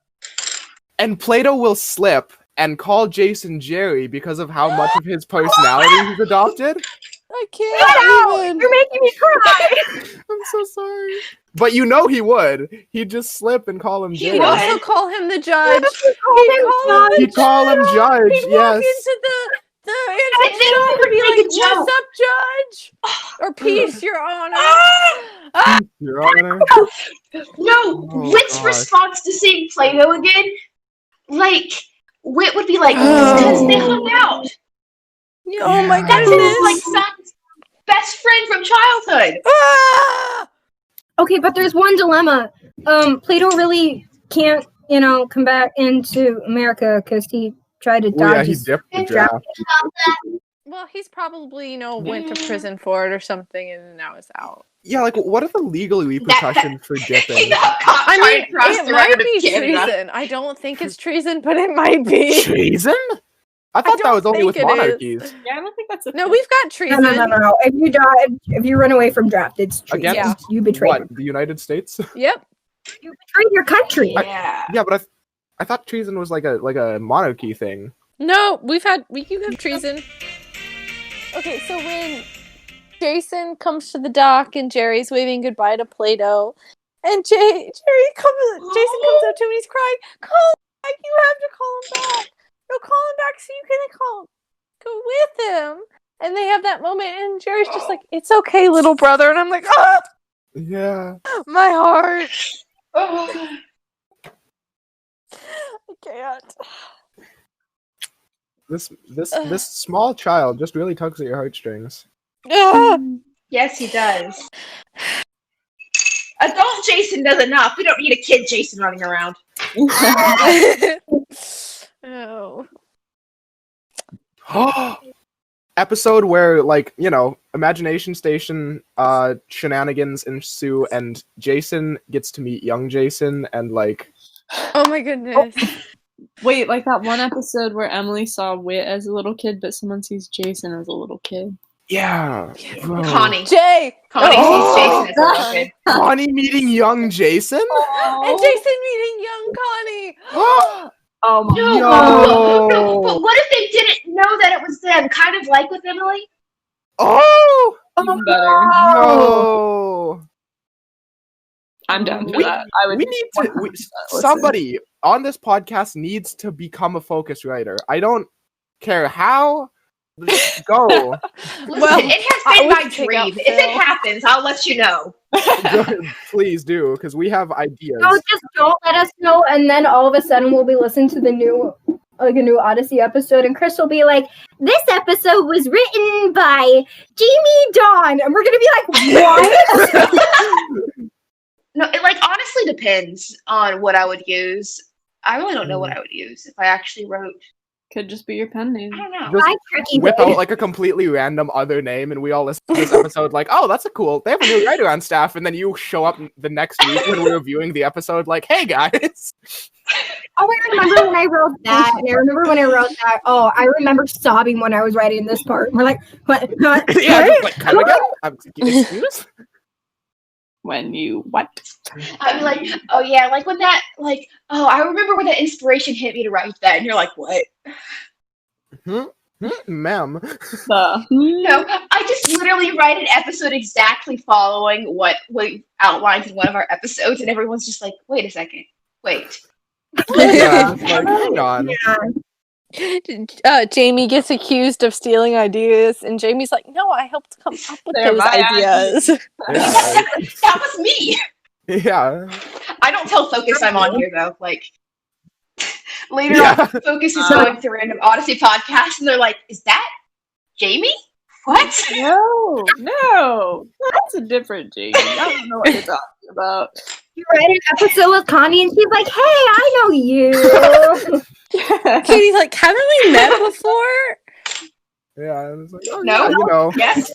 And Plato will slip and call Jason Jerry because of how much of his personality he's adopted. I can't even. You're making me cry. I'm so sorry. But you know he would. He'd just slip and call him He Jerry. He'd would. also call him the judge. He'd call him Judge, He'd walk yes. into the And antique then shop he and be would like, make a joke. "What's up, Judge?" Or "Peace, Your Honor." Your Honor. No, Oh, Whit's gosh. response to seeing Plato again, like, Whit would be like, because they hung out. Oh my That's goodness! his, like, son's best friend from childhood. Ah! Okay, but there's one dilemma. Plato really can't, come back into America because he tried to Well, yeah, dodge he his dipped the draft. draft. Well, he's probably, went to prison for it or something, and now is out. Yeah, like, what are the legal repercussions for He dipping? got caught I trying mean, to cross it the might road be to Canada. treason. I don't think it's treason, but it might be. Treason? I thought that don't was only with think it is. monarchies. Yeah, I don't think that's a No, we've got treason. No. If you run away from draft, it's treason. Against You betrayed. What, the United States? Yep. You betrayed your country. Yeah. Yeah, but I thought treason was like a monarchy thing. No, you have treason. Okay, so when Jason comes to the dock and Jerry's waving goodbye to Plato, and Jason comes up to him and he's crying, "Call him back! You have to call him back! No, call him back so you can go with him." And they have that moment, and Jerry's just like, "It's okay, little brother," and I'm like, "Ah, Yeah. my heart, Oh. I can't." This small child just really tugs at your heartstrings. Ah! Yes, he does. Adult Jason does enough. We don't need a kid Jason running around. Oh. episode where, like, you know, Imagination Station shenanigans ensue, and Jason gets to meet young Jason, and like, Oh my goodness. Wait, like that one episode where Emily saw Wit as a little kid, but someone sees Jason as a little kid. yeah, bro. Connie. Jay! Connie Oh, sees Jason as a little kid. Connie meeting young Jason? And Jason meeting young Connie! Oh my No, Yo. no, but what if they didn't know that it was them? Kind of like with Emily? Oh! Even better. No! I'm down for We- that. I would. We need to. 100% listen. Somebody on this podcast needs to become a focus writer. I don't care how. Let's go. Listen, Well, it has I been would my take out dream. If it Phil. happens, I'll let you know. Please do, because we have ideas. No, just don't let us know, and then all of a sudden we'll be listening to the new, like a new Odyssey episode, and Chris will be like, "This episode was written by Jamie Dawn," and we're gonna be like, "What?" No, it like honestly depends on what I would use. I really don't know what I would use if I actually wrote. Could just be your pen name. I don't know. Just I tricky whip babe. out like a completely random other name, and we all listen to this episode like, oh, that's a cool. They have a new writer on staff, and then you show up the next week when we're reviewing the episode, like, hey guys. Oh, I remember when I wrote that. And I remember when I wrote that. Oh, I remember sobbing when I was writing this part. We're like, what? Yeah, just like, come again? Excuse? When you what? I'm like, oh yeah, like when that, like, oh, I remember when that inspiration hit me to write that, and you're like, what? Ma'am. No, I just literally write an episode exactly following what we outlined in one of our episodes, and everyone's just like, wait a second, wait. Yeah, like, hang on. Jamie gets accused of stealing ideas, and Jamie's like, "No, I helped come up with They're those my ideas." Yeah, That was me. yeah. I don't tell Focus I'm on here though. Like later Yeah. on, Focus is going through random Odyssey podcasts, and they're like, "Is that Jamie? What?" No, that's a different Jamie. I don't know what you're talking about. You write an episode with Connie, and she's like, "Hey, I know you." Katie's like, "Haven't we met before?" Yeah, and it's like, oh, No. yeah, you know. Yes.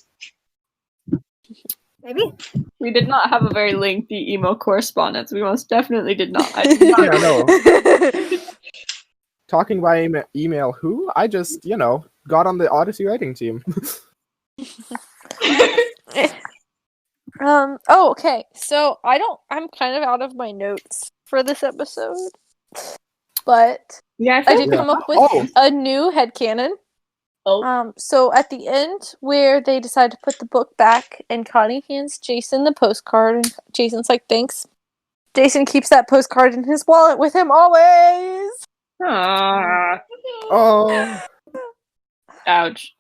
Maybe. We did not have a very lengthy email correspondence. We most definitely did not. I did not. Yeah, no. Talking by email, who? I just, you know, got on the Odyssey writing team. Oh, okay. So I'm kind of out of my notes for this episode, but Yeah, I did Yeah. come up with Oh. a new headcanon. So at the end, where they decide to put the book back, and Connie hands Jason the postcard, and Jason's like, "Thanks." Jason keeps that postcard in his wallet with him always. Aww. Oh. Ouch.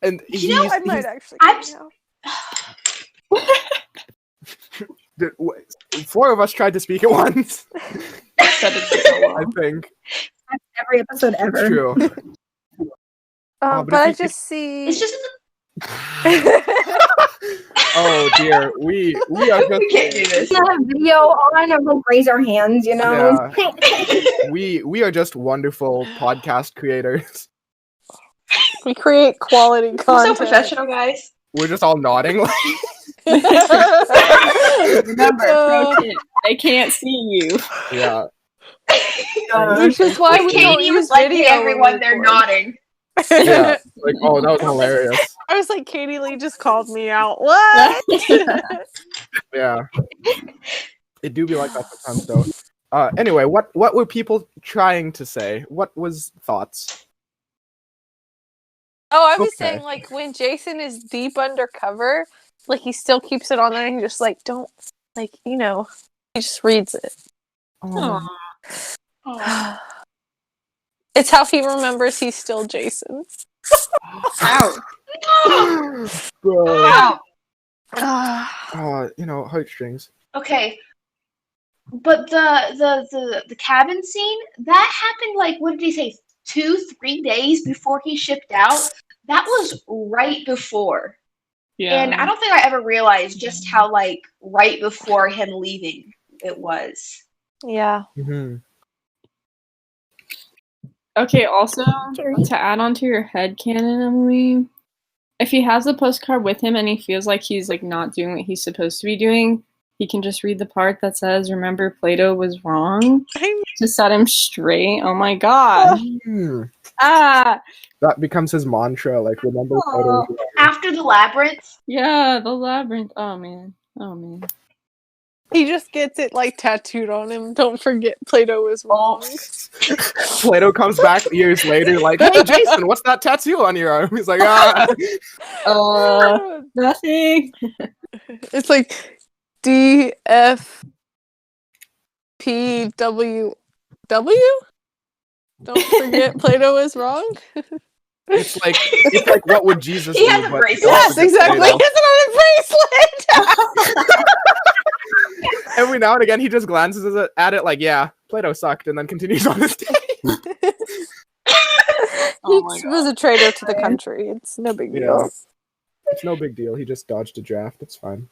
And You know, I might actually. I'm- now. Four of us tried to speak at once. Said it so well. I think. That's every episode It's ever. true. but But I if you- just see. It's just Oh dear, we are we can't do just this. We have a video on, and we'll raise our hands, you know. we are just wonderful podcast creators. We create quality We're so content. professional, guys. We're just all nodding. Remember, pro tip, they can't see you. Yeah. Which is why When we don't Katie use was like, video. "Hey, everyone, they're record. nodding." Yeah. Like, oh, that was hilarious. I was like, Katie Lee just called me out. What? Yeah. It do be like that sometimes though. Anyway, what were people trying to say? What was thoughts? Oh, I was Okay. saying, like, when Jason is deep undercover, like, he still keeps it on there and just, like, don't, like, you know, he just reads it. Oh, Oh. It's how he remembers he's still Jason. Ow. bro. Wow. You know, heartstrings. Okay. But the cabin scene that happened like what did he say 2-3 days before he shipped out? That was right before, Yeah. and I don't think I ever realized just how like right before him leaving it was. Yeah. Mm-hmm. Okay, also, Jerry. to add on to your headcanon, Emily, if he has the postcard with him and he feels like he's like not doing what he's supposed to be doing, he can just read the part that says, "Remember, Plato was wrong," to set him straight. Oh my god. Ah! That becomes his mantra, like, remember photos. After the labyrinth. Yeah, the labyrinth. Oh man. He just gets it like tattooed on him. Don't forget, Plato was wrong. Plato comes back years later, like, "Hey, Jason, what's that tattoo on your arm?" He's like, Nothing. It's like DFPWW. Don't forget, Plato was wrong. It's like what would Jesus He do? has a but bracelet. Yes, exactly. He has it on a bracelet. Every now and again, he just glances at it like, "Yeah, Plato sucked," and then continues on his day. Oh my He was a traitor to the country. It's no big deal. Yeah. It's no big deal. He just dodged a draft. It's fine.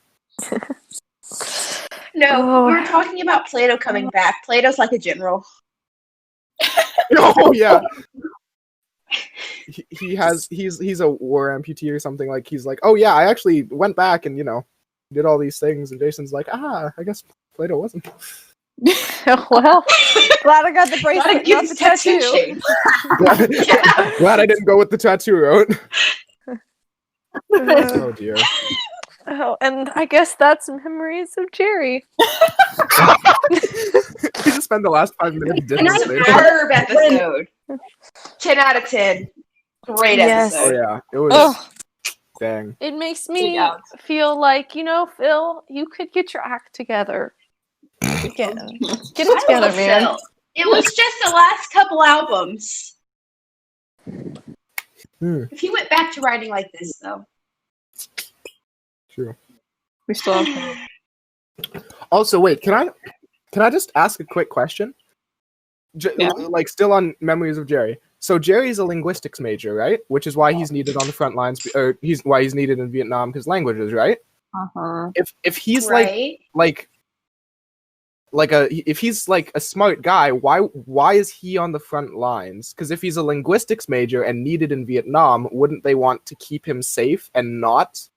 No, we were talking about Plato coming back. Plato's like a general. Oh yeah. He's a war amputee or something. Like, he's like, "Oh yeah, I actually went back and did all these things," and Jason's like, "I guess Plato wasn't." Well, glad I got the bracelet, not the tattoo. Glad I didn't go with the tattoo route. Oh dear. Oh, and I guess that's Memories of Jerry. We just spend the last 5 minutes Can I- Superb episode. 10 out of 10. Great Yes. Oh episode. yeah, it was. Oh, Dang. it makes me Yeah. feel like, Phil, you could get your act together. Again. Get it I together, love man. Phil. It was just the last couple albums. If he went back to writing like this, though. True. We still have Also, wait, can I just ask a quick question? Yeah. Like, still on Memories of Jerry. So Jerry's a linguistics major, right? Which is why he's needed on the front lines, or why he's needed in Vietnam, because languages, right? If he's Right? if he's like a smart guy, why is he on the front lines? Because if he's a linguistics major and needed in Vietnam, wouldn't they want to keep him safe and not,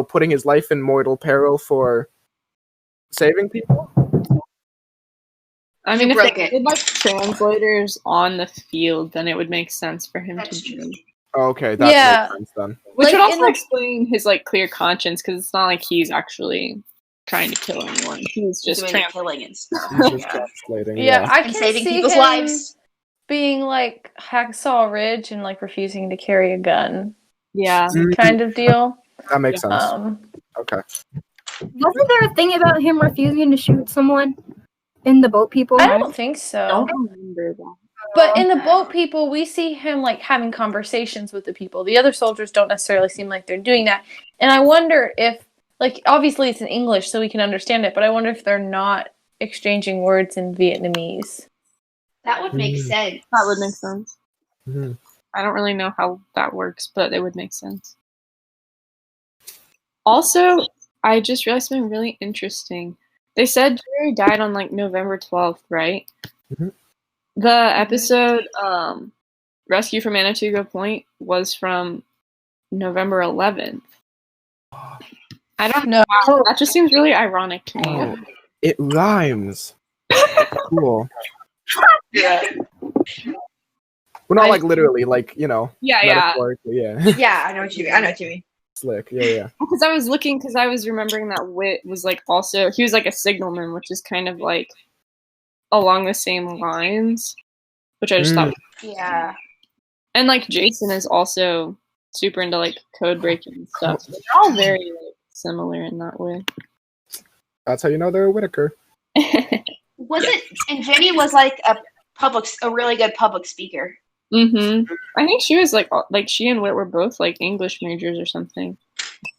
putting his life in mortal peril for saving people? I mean, if broke they it. did like translators on the field, then it would make sense for him That's to true. be. Okay, that Yeah. makes sense then. Which Like, would also in the- explain his like clear conscience, because it's not like he's actually trying to kill anyone. He's just Doing trying. killing and stuff. He's just Yeah. translating. Yeah, I And can saving see people's him lives. being like Hacksaw Ridge and like refusing to carry a gun Yeah. kind of deal. That makes sense. Okay. Wasn't there a thing about him refusing to shoot someone in the boat people? I don't think so. Don't remember that. But in the boat people, we see him like having conversations with the people. The other soldiers don't necessarily seem like they're doing that. And I wonder if, like, obviously it's in English, so we can understand it, but I wonder if they're not exchanging words in Vietnamese. That would make sense. That would make sense. Mhm. I don't really know how that works, but it would make sense. Also, I just realized something really interesting. They said Jerry died on like November 12th, right? Mhm. The episode Rescue from Manitoba Point was from November 11th. I don't know. That just seems really ironic to me. Oh, it rhymes. Cool. Yeah. Well, not like literally, like, Yeah. metaphorically, yeah. Yeah, I know what you mean. Slick, yeah. Because I was looking, because I was remembering that Whit was like also, he was like a signalman, which is kind of like along the same lines, which I just thought. Yeah. And like Jason is also super into like code breaking and stuff. So they're all very like similar in that way. That's how you know they're a Whitaker. Was it? And Jenny was like a really good public speaker. I think she was like she and Whit were both like English majors or something.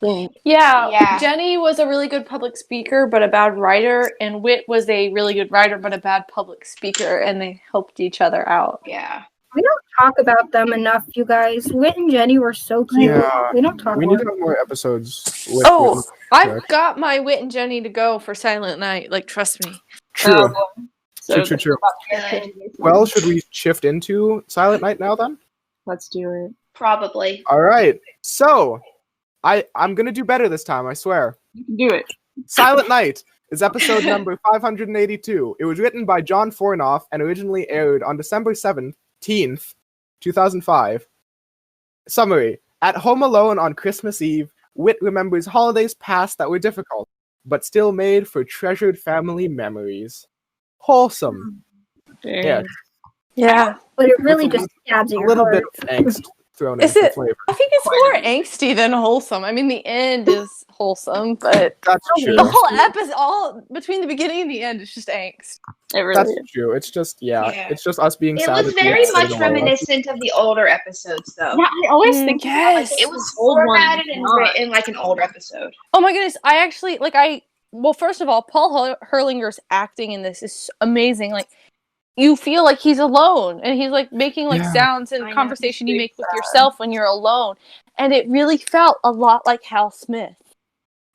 Yeah. Jenny was a really good public speaker, but a bad writer, and Whit was a really good writer, but a bad public speaker, and they helped each other out. Yeah. We don't talk about them enough, you guys. Whit and Jenny were so cute. Yeah. We don't talk We about need to have more episodes with Oh, Whit and I've got my Whit and Jenny to go for Silent Night. Like, trust me. True. So True. Good. Well, should we shift into Silent Night now then? let's do it. Probably. All right. So, I'm gonna do better this time. I swear. You can do it. Silent Night is episode number 582. It was written by John Fornoff and originally aired on December 17th, 2005. Summary. At home alone on Christmas Eve, Whit remembers holidays past that were difficult, but still made for treasured family memories. Wholesome. Yeah, Yeah. But it really With a just stabs at a your little heart. bit of angst thrown in Is for it? flavor. I think it's more angsty than wholesome. I mean, the end is wholesome, but That's true. the whole episode, all between the beginning and the end, is just angst. It really That's is. true. It's just Yeah. it's just us being It sad. was at the very end, much sitting alone. reminiscent of the older episodes, though. Yeah, I always think Yes. It was old one formatted and not. written like an older episode. Oh my goodness! I actually well, first of all, Paul Hurlinger's acting in this is amazing. Like, you feel like he's alone, and he's like making like Yeah. sounds I and know, conversation you it's make with sad. yourself when you're alone, and it really felt a lot like Hal Smith.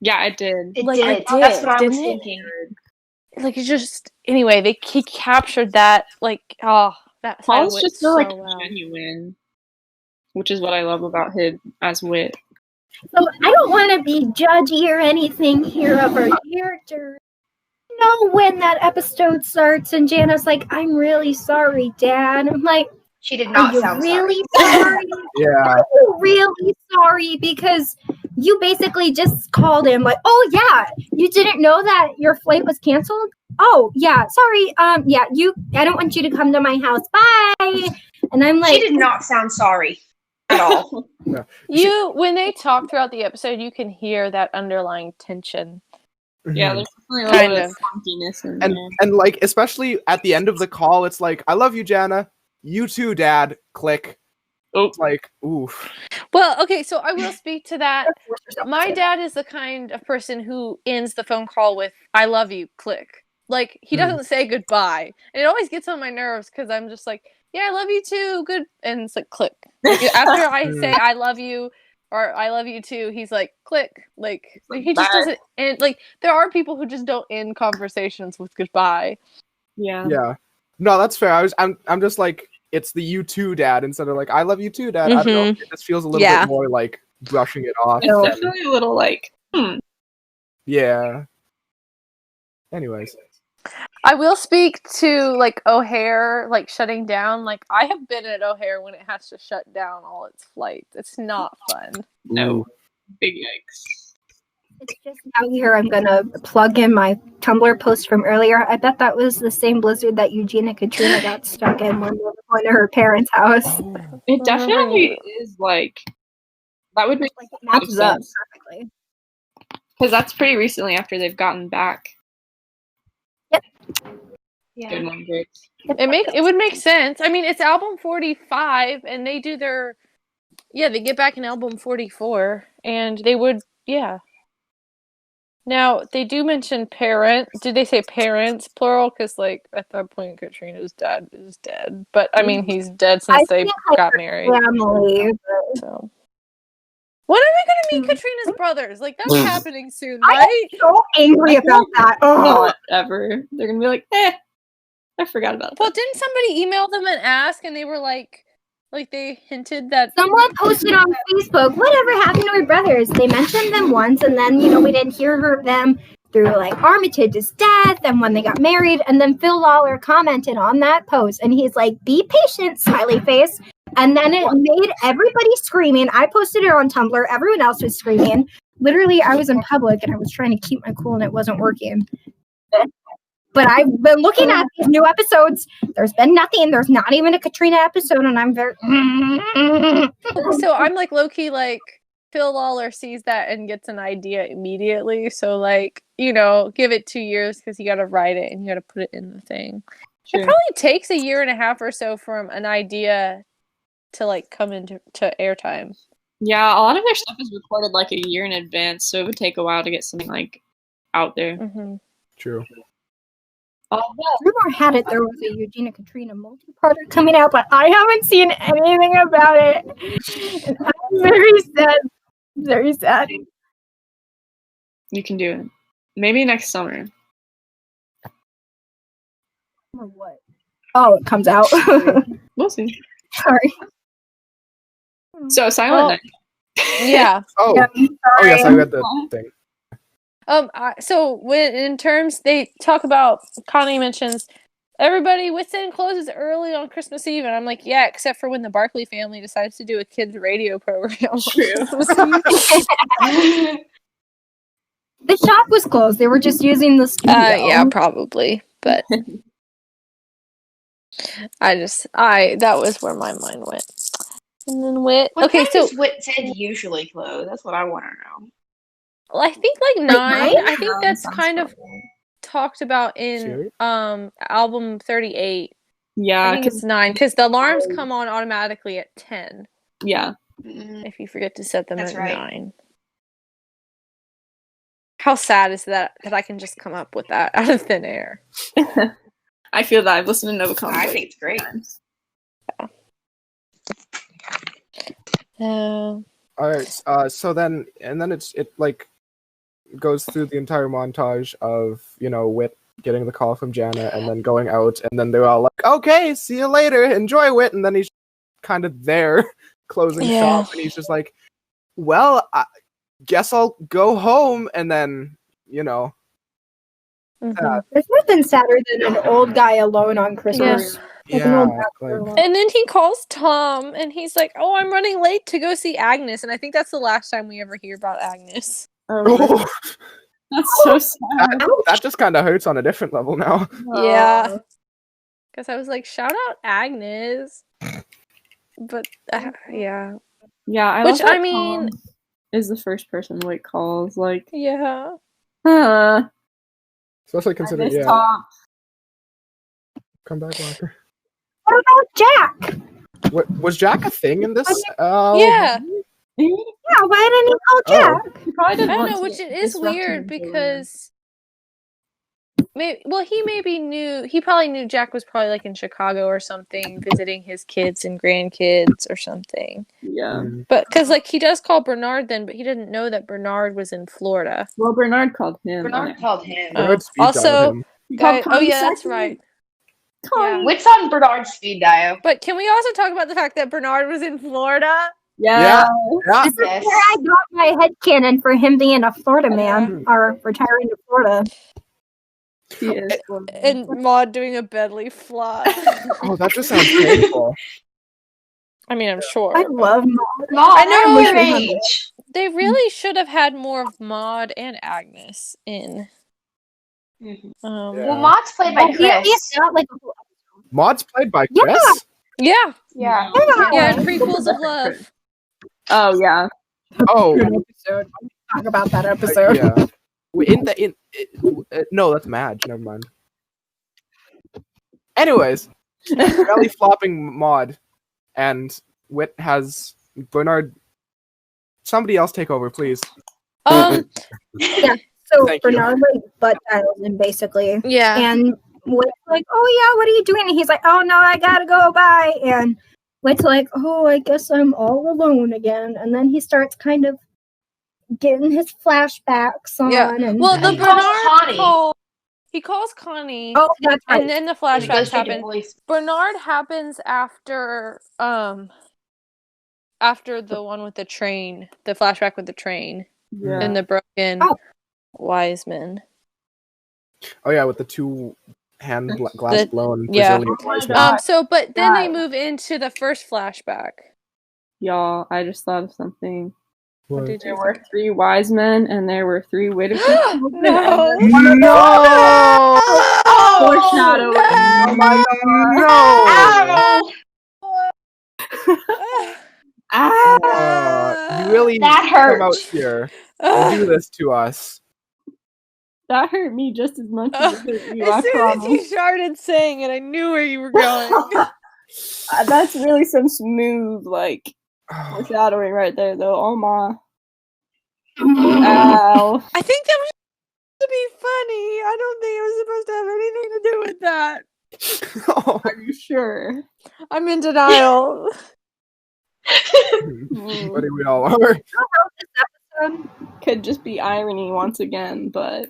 Yeah, it did. It Like, did. it That's did, what I was didn't it? thinking. Like, it's just anyway. He captured that like that side of Paul's Wit just so so like well. genuine, which is what I love about him as Wit. So I don't want to be judgy or anything here of our character. Know when that episode starts and Jana's like, "I'm really sorry, Dad." I'm like, She did "Are not you sound really sorry. sorry? Yeah. Are you really sorry?" Because you basically just called him like, "Oh yeah, you didn't know that your flight was canceled? Oh yeah, sorry. Yeah, I don't want you to come to my house. Bye." And I'm like, She did not sound sorry at all. When they talk throughout the episode, you can hear that underlying tension. Yeah, there's definitely a Kind little bit of. of funkiness in and there. and like especially at the end of the call, it's like, "I love you, Jana. You too, Dad." Click. Oh, It's like, oof. Well, okay, so I will speak to that. My dad is the kind of person who ends the phone call with "I love you," click. Like, he doesn't say goodbye. And it always gets on my nerves because I'm just like, "Yeah, I love you too, good," and it's like click. Like, after I say "I love you" or "I love you too," he's like click. Like, he just Bye. doesn't end. Like, there are people who just don't end conversations with goodbye. yeah. Yeah. No, that's fair. I'm just like, it's the "you too, Dad" instead of like, "I love you too, Dad." I don't know. It just feels a little Yeah. bit more like brushing it off. It's than- definitely a little like, yeah. Anyways. I will speak to like O'Hare like shutting down. Like, I have been at O'Hare when it has to shut down all its flights. It's not fun. no, Ooh. big yikes. It's just out here. I'm gonna plug in my Tumblr post from earlier. I bet that was the same blizzard that Eugenia Katrina got stuck in when they were going to her parents' house. It definitely is like, that would make Like, it matches up sense. perfectly. Because that's pretty recently after they've gotten back. Yeah. Good one, Grace. It would make sense. I mean, it's album 45, and they do they get back in album 44, and they would, yeah. Now, they do mention parent. Did they say parents, plural? Because, like, at that point, Katrina's dad is dead. But, I mean, he's dead since they think, like, got her married. family, but So. When are we going to meet Katrina's brothers? Like, that's happening soon, I right? am so angry about that. Oh, Not ever. They're gonna be like, I forgot about Well, that. didn't somebody email them and ask, and they were like they hinted that someone posted on Facebook, "Whatever happened to her brothers?" They mentioned them once, and then we didn't hear of them through like Armitage's death, and when they got married. And then Phil Lawler commented on that post, and he's like, "Be patient," smiley face. And then it made everybody screaming. I posted it on Tumblr. Everyone else was screaming. Literally, I was in public and I was trying to keep my cool, and it wasn't working. But I've been looking at these new episodes. There's been nothing. There's not even a Katrina episode, and I'm very. So I'm like low-key like Phil Lawler sees that and gets an idea immediately. So like, give it 2 years because you got to write it and you got to put it in the thing. Sure. It probably takes a year and a half or so from an idea to like come into airtime. Yeah, a lot of their stuff is recorded like a year in advance, so it would take a while to get something like out there. Mm-hmm. True. Rumor had it there was a Eugenia Katrina multi-parter coming out, but I haven't seen anything about it. And I'm very sad. Very sad. You can do it. Maybe next summer. Or what? Oh, it comes out. We'll see. Sorry. So Silent Well, Night. Yeah. Oh, Yeah, oh yes, I sorry. read the thing. So when in terms they talk about, Connie mentions everybody within closes early on Christmas Eve, and I'm like, yeah, except for when the Barkley family decides to do a kids radio program on True. Christmas Eve. The shop was closed. They were just using the studio. Yeah, probably, but that was where my mind went. And then Wit. What Okay, time so does Wit Ted usually close? That's what I want to know. I think like 9. I think that's Sounds kind of familiar. talked about in Serious? album 38. I Yeah, think it's 9 because the alarms come on automatically at 10 yeah. if you forget to set them That's at right. 9. How sad is that I can just come up with that out of thin air? I feel that I've listened to Novacom. I think it's great. All right. So then it like goes through the entire montage of Wit getting the call from Jana and then going out, and then they're all like, "Okay, see you later. Enjoy, Wit." And then he's kind of there closing shop, and he's just like, "Well, I guess I'll go home." And then Mhm. There's nothing sadder than an old guy alone on Christmas. Like an old bachelor alone. And then he calls Tom, and he's like, "Oh, I'm running late to go see Agnes." And I think that's the last time we ever hear about Agnes. Oh, That's so sad. that just kind of hurts on a different level now. Yeah. Because I was like, shout out Agnes. But, yeah. Yeah, I Which, love that I mean... Tom is the first person Wit calls. Like, Yeah. Especially I considering, miss Tom. Come back, Walker. What about Jack? What was Jack a thing in this? Yeah. Yeah, why didn't he call Jack? He probably I didn't don't want know, to which it is disrupt weird him because... he maybe knew... He probably knew Jack was probably, like, in Chicago or something, visiting his kids and grandkids or something. Yeah. But, because, like, he does call Bernard then, but he didn't know that Bernard was in Florida. Well, Bernard called him. Bernard called him. Bernard speed dialed Also, him. He called oh Connie yeah, that's second. right. Connie. Yeah. Wit's on Bernard's speed dial. But can we also talk about the fact that Bernard was in Florida? Yeah. Yeah. This is Yes. where I got my headcanon for him being a Florida man or retiring to Florida. He is. And Maud doing a Bedley flop. Oh, that just sounds painful. I mean, I'm sure. I love Maud. Mom, I know. at your age. They really should have had more of Maud and Agnes in. Mhm. Yeah. Well, Maud's played by He at Chris. least got like Maud's played by Yeah. Chris. Yeah. Yeah. Yeah, in Prequels of Love. Oh yeah. Oh, episode. Talk about that episode. yeah. No, that's Madge. Never mind. Anyways, belly flopping Maud, and Wit has Bernard. Somebody else take over, please. So Thank you. Bernard like butt dials him basically. Yeah. And Whit's like, "Oh yeah, what are you doing?" And he's like, "Oh no, I gotta go, bye." And Whit's like, "Oh, I guess I'm all alone again." And then he starts kind of getting his flashbacks on. Yeah. And Well, the He calls Bernard Connie. call. He calls Connie. oh, that's right. And then the He goes flashbacks to the happen. police. Bernard happens after the one with the train, the flashback with the train Yeah. and the broken Oh. wise men. Oh yeah, with the two glass blown yeah. Brazilian wise men. God. But then they God. move into the first flashback. Y'all, I just thought of something. What did There you were 3 wise men and there were 3 Whittaker. No. No! Foreshadowing. Oh my god! No! You really That come out hurt. here and do this to us. That hurt me just as much as it hurt you, I As soon as promise. you started saying it, I knew where you were going. That's really some smooth, like, foreshadowing right there, though. Oh my. Ow. I think that was to be funny. I don't think it was supposed to have anything to do with that. Oh. Are you sure? I'm in denial. Buddy, we all are. Could just be irony once again, but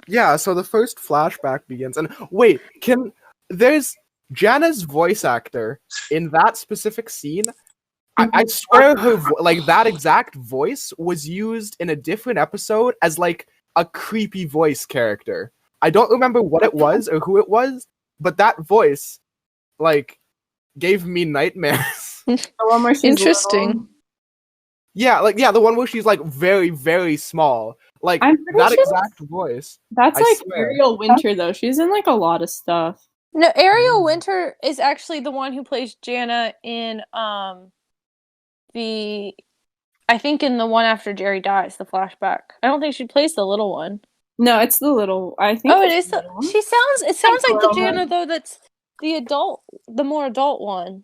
Yeah, so the first flashback begins, and wait, there's Jana's voice actor in that specific scene. I swear like that exact voice was used in a different episode as like a creepy voice character. I don't remember what it was or who it was, but that voice like gave me nightmares. The one where she's Interesting. little. Yeah, the one where she's like very, very small. Like I'm pretty that sure exact voice. That's I like swear. Ariel Winter though. She's in like a lot of stuff. No, Ariel Winter is actually the one who plays Jana in I think in the one after Jerry dies, the flashback. I don't think she plays the little one. No, it's the little. I think. Oh, it it's is. the little one. It sounds like the little Jana one. though. That's the more adult one.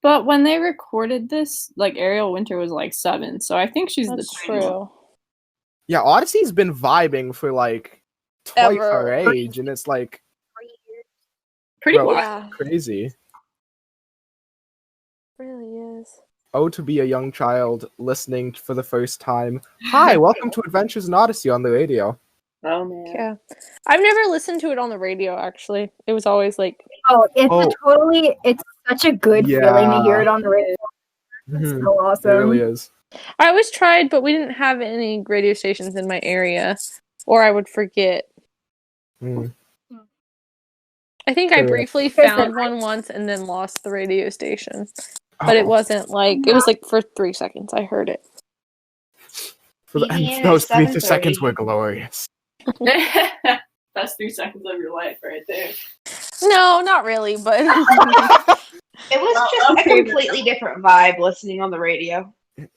But when they recorded this, like Ariel Winter was like 7, so I think she's That's the tiny one. true. Yeah, Odyssey's been vibing for like twice Ever. our age, and it's like Pretty bro, wild. Yeah, crazy. really is. Oh, to be a young child listening for the first time. Hi, welcome to Adventures in Odyssey on the radio. Oh man. Yeah, I've never listened to it on the radio. Actually, it was always like Oh, Oh. it's such a good feeling to hear it on the radio. It's Mhm, so It awesome. really is. I always tried, but we didn't have any radio stations in my area, or I would forget. Mm. I think I Correct. briefly found one once and then lost the radio station. But it Oh, wasn't like, it was like for 3 seconds I heard it. and BBN those at 3 7:30. seconds were glorious. That's 3 seconds of your life right there. No, not really, but It was Well, just okay, a completely different vibe listening on the radio.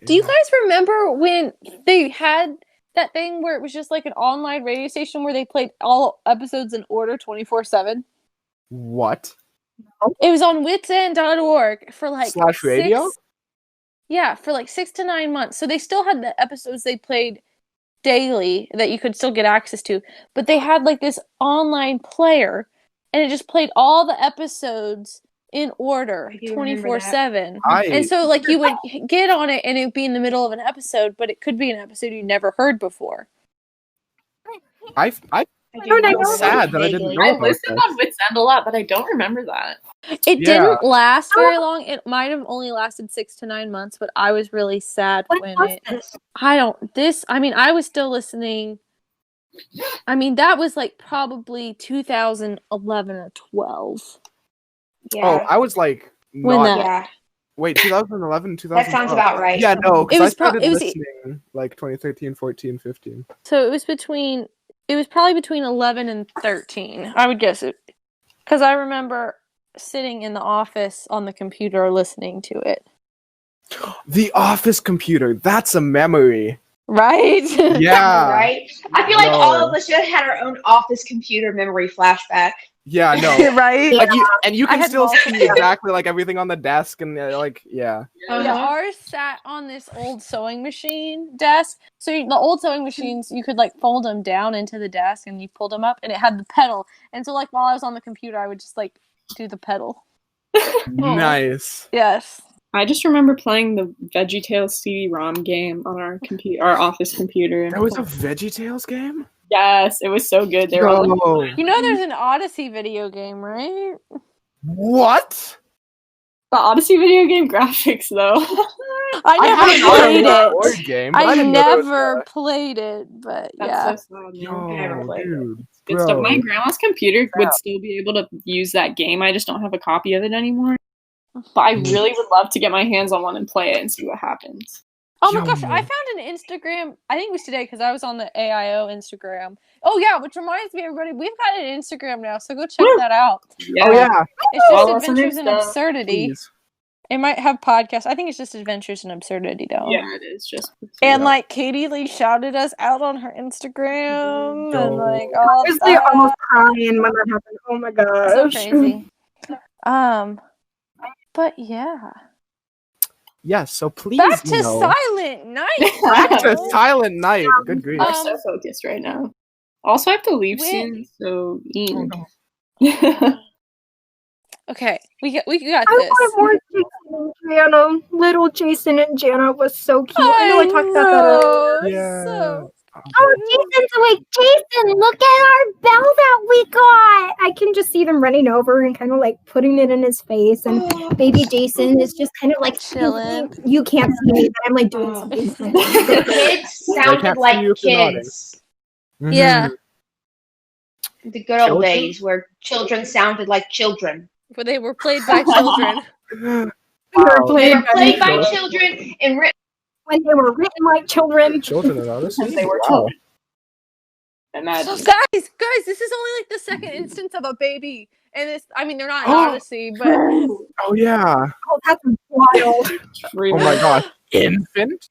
do you guys remember when they had that thing where it was just like an online radio station where they played all episodes in order 24/7? What? It was on witsend.org for like /radio? Yeah, for like 6 to 9 months. So they still had the episodes they played daily that you could still get access to, but they had like this online player and it just played all the episodes in order I do remember that. 24/7. And so like you would get on it and it would be in the middle of an episode, but it could be an episode you never heard before. I I don't know. remember sad that I didn't vaguely. know I about listened this. on Witsend a lot, but I don't remember that. It Yeah. didn't last very long. It might have only lasted 6 to 9 months, but I was really sad What when was it this? I was still listening. I mean, that was like probably 2011 or 12. Yeah. Oh, I was like When not. that- yeah. Wait, 2011, 2012. That sounds about right. Yeah, no, It because I was started it was- listening like 2013, 14, 15. So it was probably between 11 and 13. I would guess it. Because I remember sitting in the office on the computer listening to it. The office computer, that's a memory. Right? Yeah. Right? I feel like No. all of us should have had our own office computer memory flashback. Yeah, no. Right? Like you I can had still see multiple. exactly like everything on the desk and like yeah. Yeah, ours sat on this old sewing machine desk. So the old sewing machines, you could like fold them down into the desk and you pulled them up and it had the pedal. And so like while I was on the computer, I would just like do the pedal. Nice. Yes. I just remember playing the VeggieTales CD-ROM game on our office computer. There was a VeggieTales game? Yes, it was so good. They were all like, No. You know there's an Odyssey video game, right? What? the Odyssey video game graphics though. I never had an played Odyssey board it. game, but I I didn't know there was never that. played it, but That's yeah. so sad. Yo, man. I never played it. dude. Good stuff. My Bro. grandma's computer would still be able to use that game. I just don't have a copy of it anymore. But I really would love to get my hands on one and play it and see what happens. Oh my Yo. gosh, I found an Instagram. I think it was today because I was on the AIO Instagram. Oh yeah, which reminds me, everybody, we've got an Instagram now, so go check Woo! that out. Oh yeah, It's Well, just listening Adventures in stuff, Absurdity. please. It might have podcasts. I think it's just Adventures in Absurdity though. Yeah, it is just. And Yeah. like Katie Lee shouted us out on her Instagram Yo. and like all I was that. like almost crying when that happened. Oh my So gosh. crazy. But yeah. Yes, so please, Back to you know, Silent Night. back to bro. Silent Night. Good grief. I'm so focused right now. Also, I have to leave When- soon, so Ian. Okay, we got I this. wanted more Jason and Jana. Little Jason and Jana was so cute. I know I talked about that earlier. know, Yeah. so Oh, Jason's awake. Jason, look at our bell that we got. I can just see them running over and kind of like putting it in his face. And baby Jason is just kind of like Chilling. You can't see me, but I'm like doing something. The kids sounded can't see like you if you're nodding. kids. Yeah. The good old Children? days where children sounded like children. Where they were played by children. Wow. They were played by children and written. When they were written like children. Children in Odyssey? Because they were Wow. children. Imagine. Guys, this is only like the second instance of a baby. And this, I mean, they're not in Odyssey, but Oh yeah. Oh, that's wild. Oh my gosh. Infant?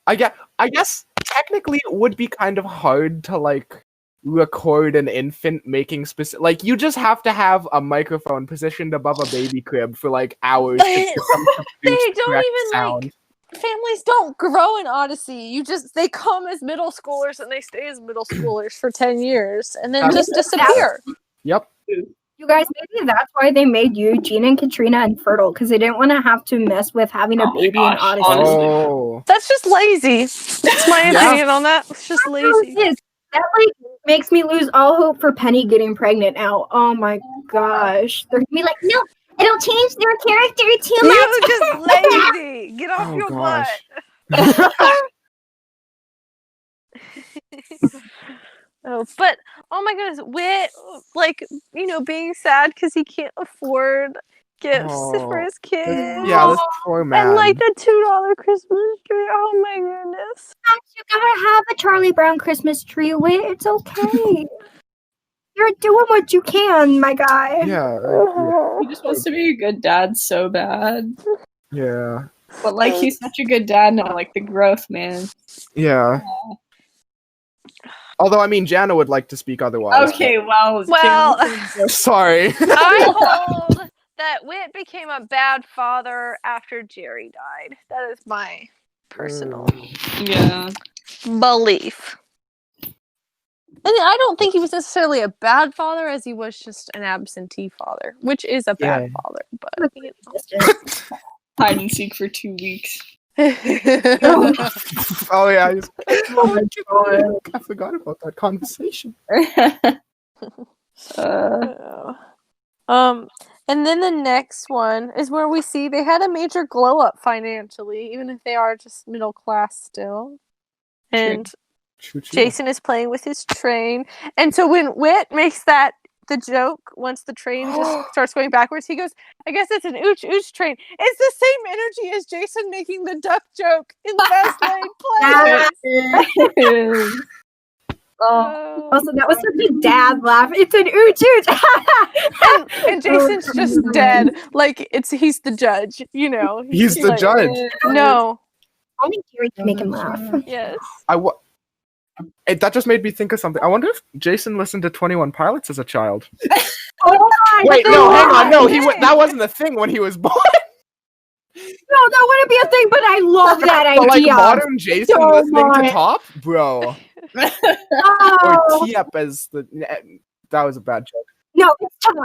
I guess technically it would be kind of hard to like record an infant making specific, like you just have to have a microphone positioned above a baby crib for like hours to get them to they produce don't correct even sound. like. Families don't grow in Odyssey. They come as middle schoolers and they stay as middle schoolers for 10 years and then just disappear. Yep. You guys, maybe that's why they made you, Gina and Katrina, infertile, because they didn't want to have to mess with having a Oh my baby gosh, in Odyssey. honestly. Oh. That's just lazy. That's my Yeah. opinion on that. It's just lazy. That like makes me lose all hope for Penny getting pregnant now. Oh my gosh. They're gonna be like, no, it'll change their character too much. You just lazy. Get off Oh your gosh. butt. Oh, but oh my goodness, Wit, like, being sad because he can't afford gifts for his kids. Yeah, this poor man. And like the $2 Christmas tree. Oh my goodness. You gotta have a Charlie Brown Christmas tree. Wait, it's okay. You're doing what you can, my guy. Yeah. He just wants to be a good dad so bad. Yeah. But like he's such a good dad now, like the growth, man. Yeah. Although I mean Jana would like to speak otherwise. Okay, well, but- Sorry. I hold that Wit became a bad father after Jerry died. That is my personal yeah. belief. And I don't think he was necessarily a bad father, as he was just an absentee father, which is a bad father. But Hide and seek for 2 weeks. Oh yeah. Oh my God. I forgot about that conversation. And then the next one is where we see they had a major glow up financially, even if they are just middle class still. And Jason is playing with his train. And so when Wit makes the joke, once the train just starts going backwards, he goes, I guess it's an ooch train. It's the same energy as Jason making the duck joke in the best laid play. Also, that was such a dad laugh. It's an ooch. And Jason's just dead. Like, he's the judge, He's the judge. No. Only Jerry can make him laugh. Yes. That just made me think of something. I wonder if Jason listened to 21 Pilots as a child. Wait, no, hang on. No, that wasn't a thing when he was born. No, that wouldn't be a thing, but I love that But like idea. modern Jason So listening much. to Top? Bro. Oh. Or Tiep as the... That was a bad joke. No, it's Top.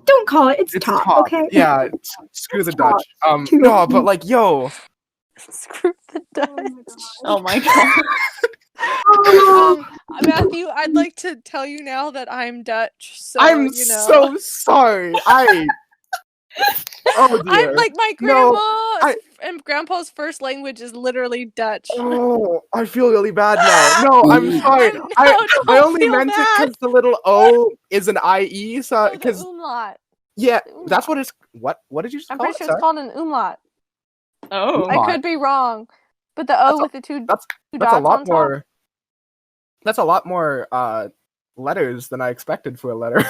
Don't call it. It's Top, okay? Yeah, screw the Top. Dutch. No, but like, yo. Screw the Dutch. Oh my God. Matthew, I'd like to tell you now that I'm Dutch. So, I'm so sorry. Oh dear. I'm like my grandma and grandpa's first language is literally Dutch. Oh, I feel really bad now. No, I'm sorry. I only meant it because the little O is an IE, so because umlaut. yeah, that's what it's. What did you just I'm call pretty it? sure it's called an umlaut. Oh. I could be wrong, but the O with the two dots That's a lot on top. more. That's a lot more letters than I expected for a letter.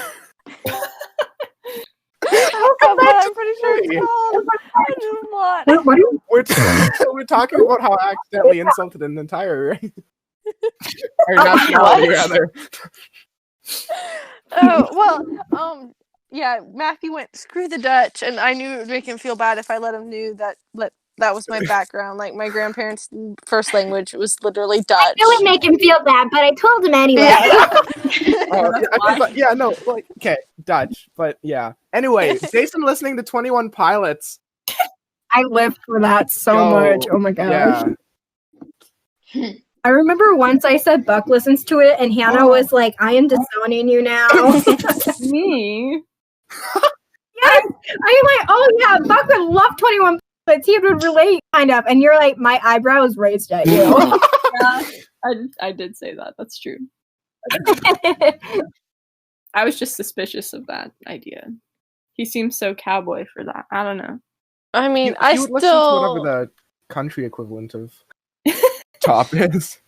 I'm pretty sure it's called an umlaut. What are you? We're talking about how I accidentally insulted an entire or nationality rather. Yeah, Matthew went, screw the Dutch, and I knew it would make him feel bad if I let him know that was my background. Like, my grandparents' first language was literally Dutch. It would make him feel bad, but I told him anyway. Okay, Dutch, but yeah. Anyway, Jason listening to 21 Pilots. I live for that so much. Oh my gosh. Yeah. I remember once I said Buck listens to it, and Hannah was like, "I am disowning you now." Me? Yes, I'm like, "Oh yeah, Buck would love 21 Pilots. He would relate, kind of." And you're like, "My eyebrows raised at you." Yeah, I did say that. That's true. I was just suspicious of that idea. He seems so cowboy for that. I don't know. I mean, You I would listen to whatever still. the country equivalent of top is.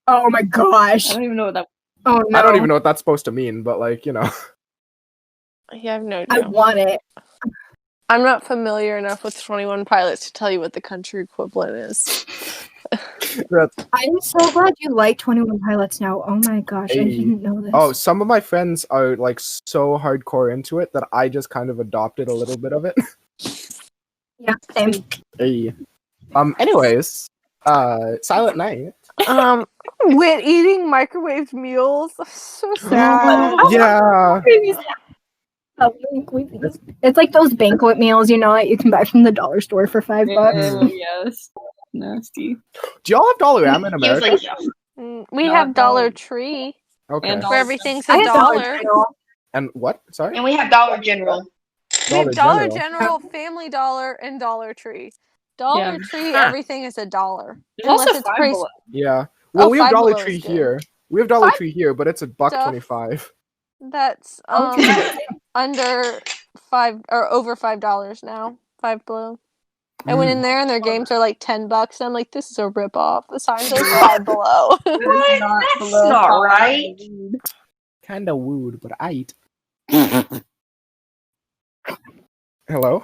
Oh my I gosh. don't even know what that. Oh no. I don't even know what that's supposed to mean, but like, you know. Yeah, I have no I idea. want it. I'm not familiar enough with 21 Pilots to tell you what the country equivalent is. That's- I'm so glad you like 21 Pilots now. Oh my gosh, I Hey. didn't know this. Oh, some of my friends are like so hardcore into it that I just kind of adopted a little bit of it. Yeah, same. Hey. Anyways, Silent Night. Wit eating microwaved meals. So sad. Yeah. It's like those banquet meals, you know, that you can buy from the dollar store for $5. Yes. Nasty. Do y'all have Dollarama in He was America? like, yeah. We Not have Dollar Dollar. Tree, Okay. And where everything's I a had dollar. General. And what? Sorry? And we have Dollar General. We have Dollar Dollar General. General, Family Dollar, and Dollar Tree. Dollar Yeah. Tree, everything is a dollar. There's also Unless it's Five price. Below. Yeah. Well, Oh, we have Five Dollar Below Tree is good. here. We have Dollar Five Tree here, but it's stuff. $1.25. That's under $5 or over $5 now. Five Below. I went in there and their games are like $10, and I'm like, this is a ripoff. The sign says Five Below. What? That's below not $5. right. Kinda wooed, but I eat. Hello?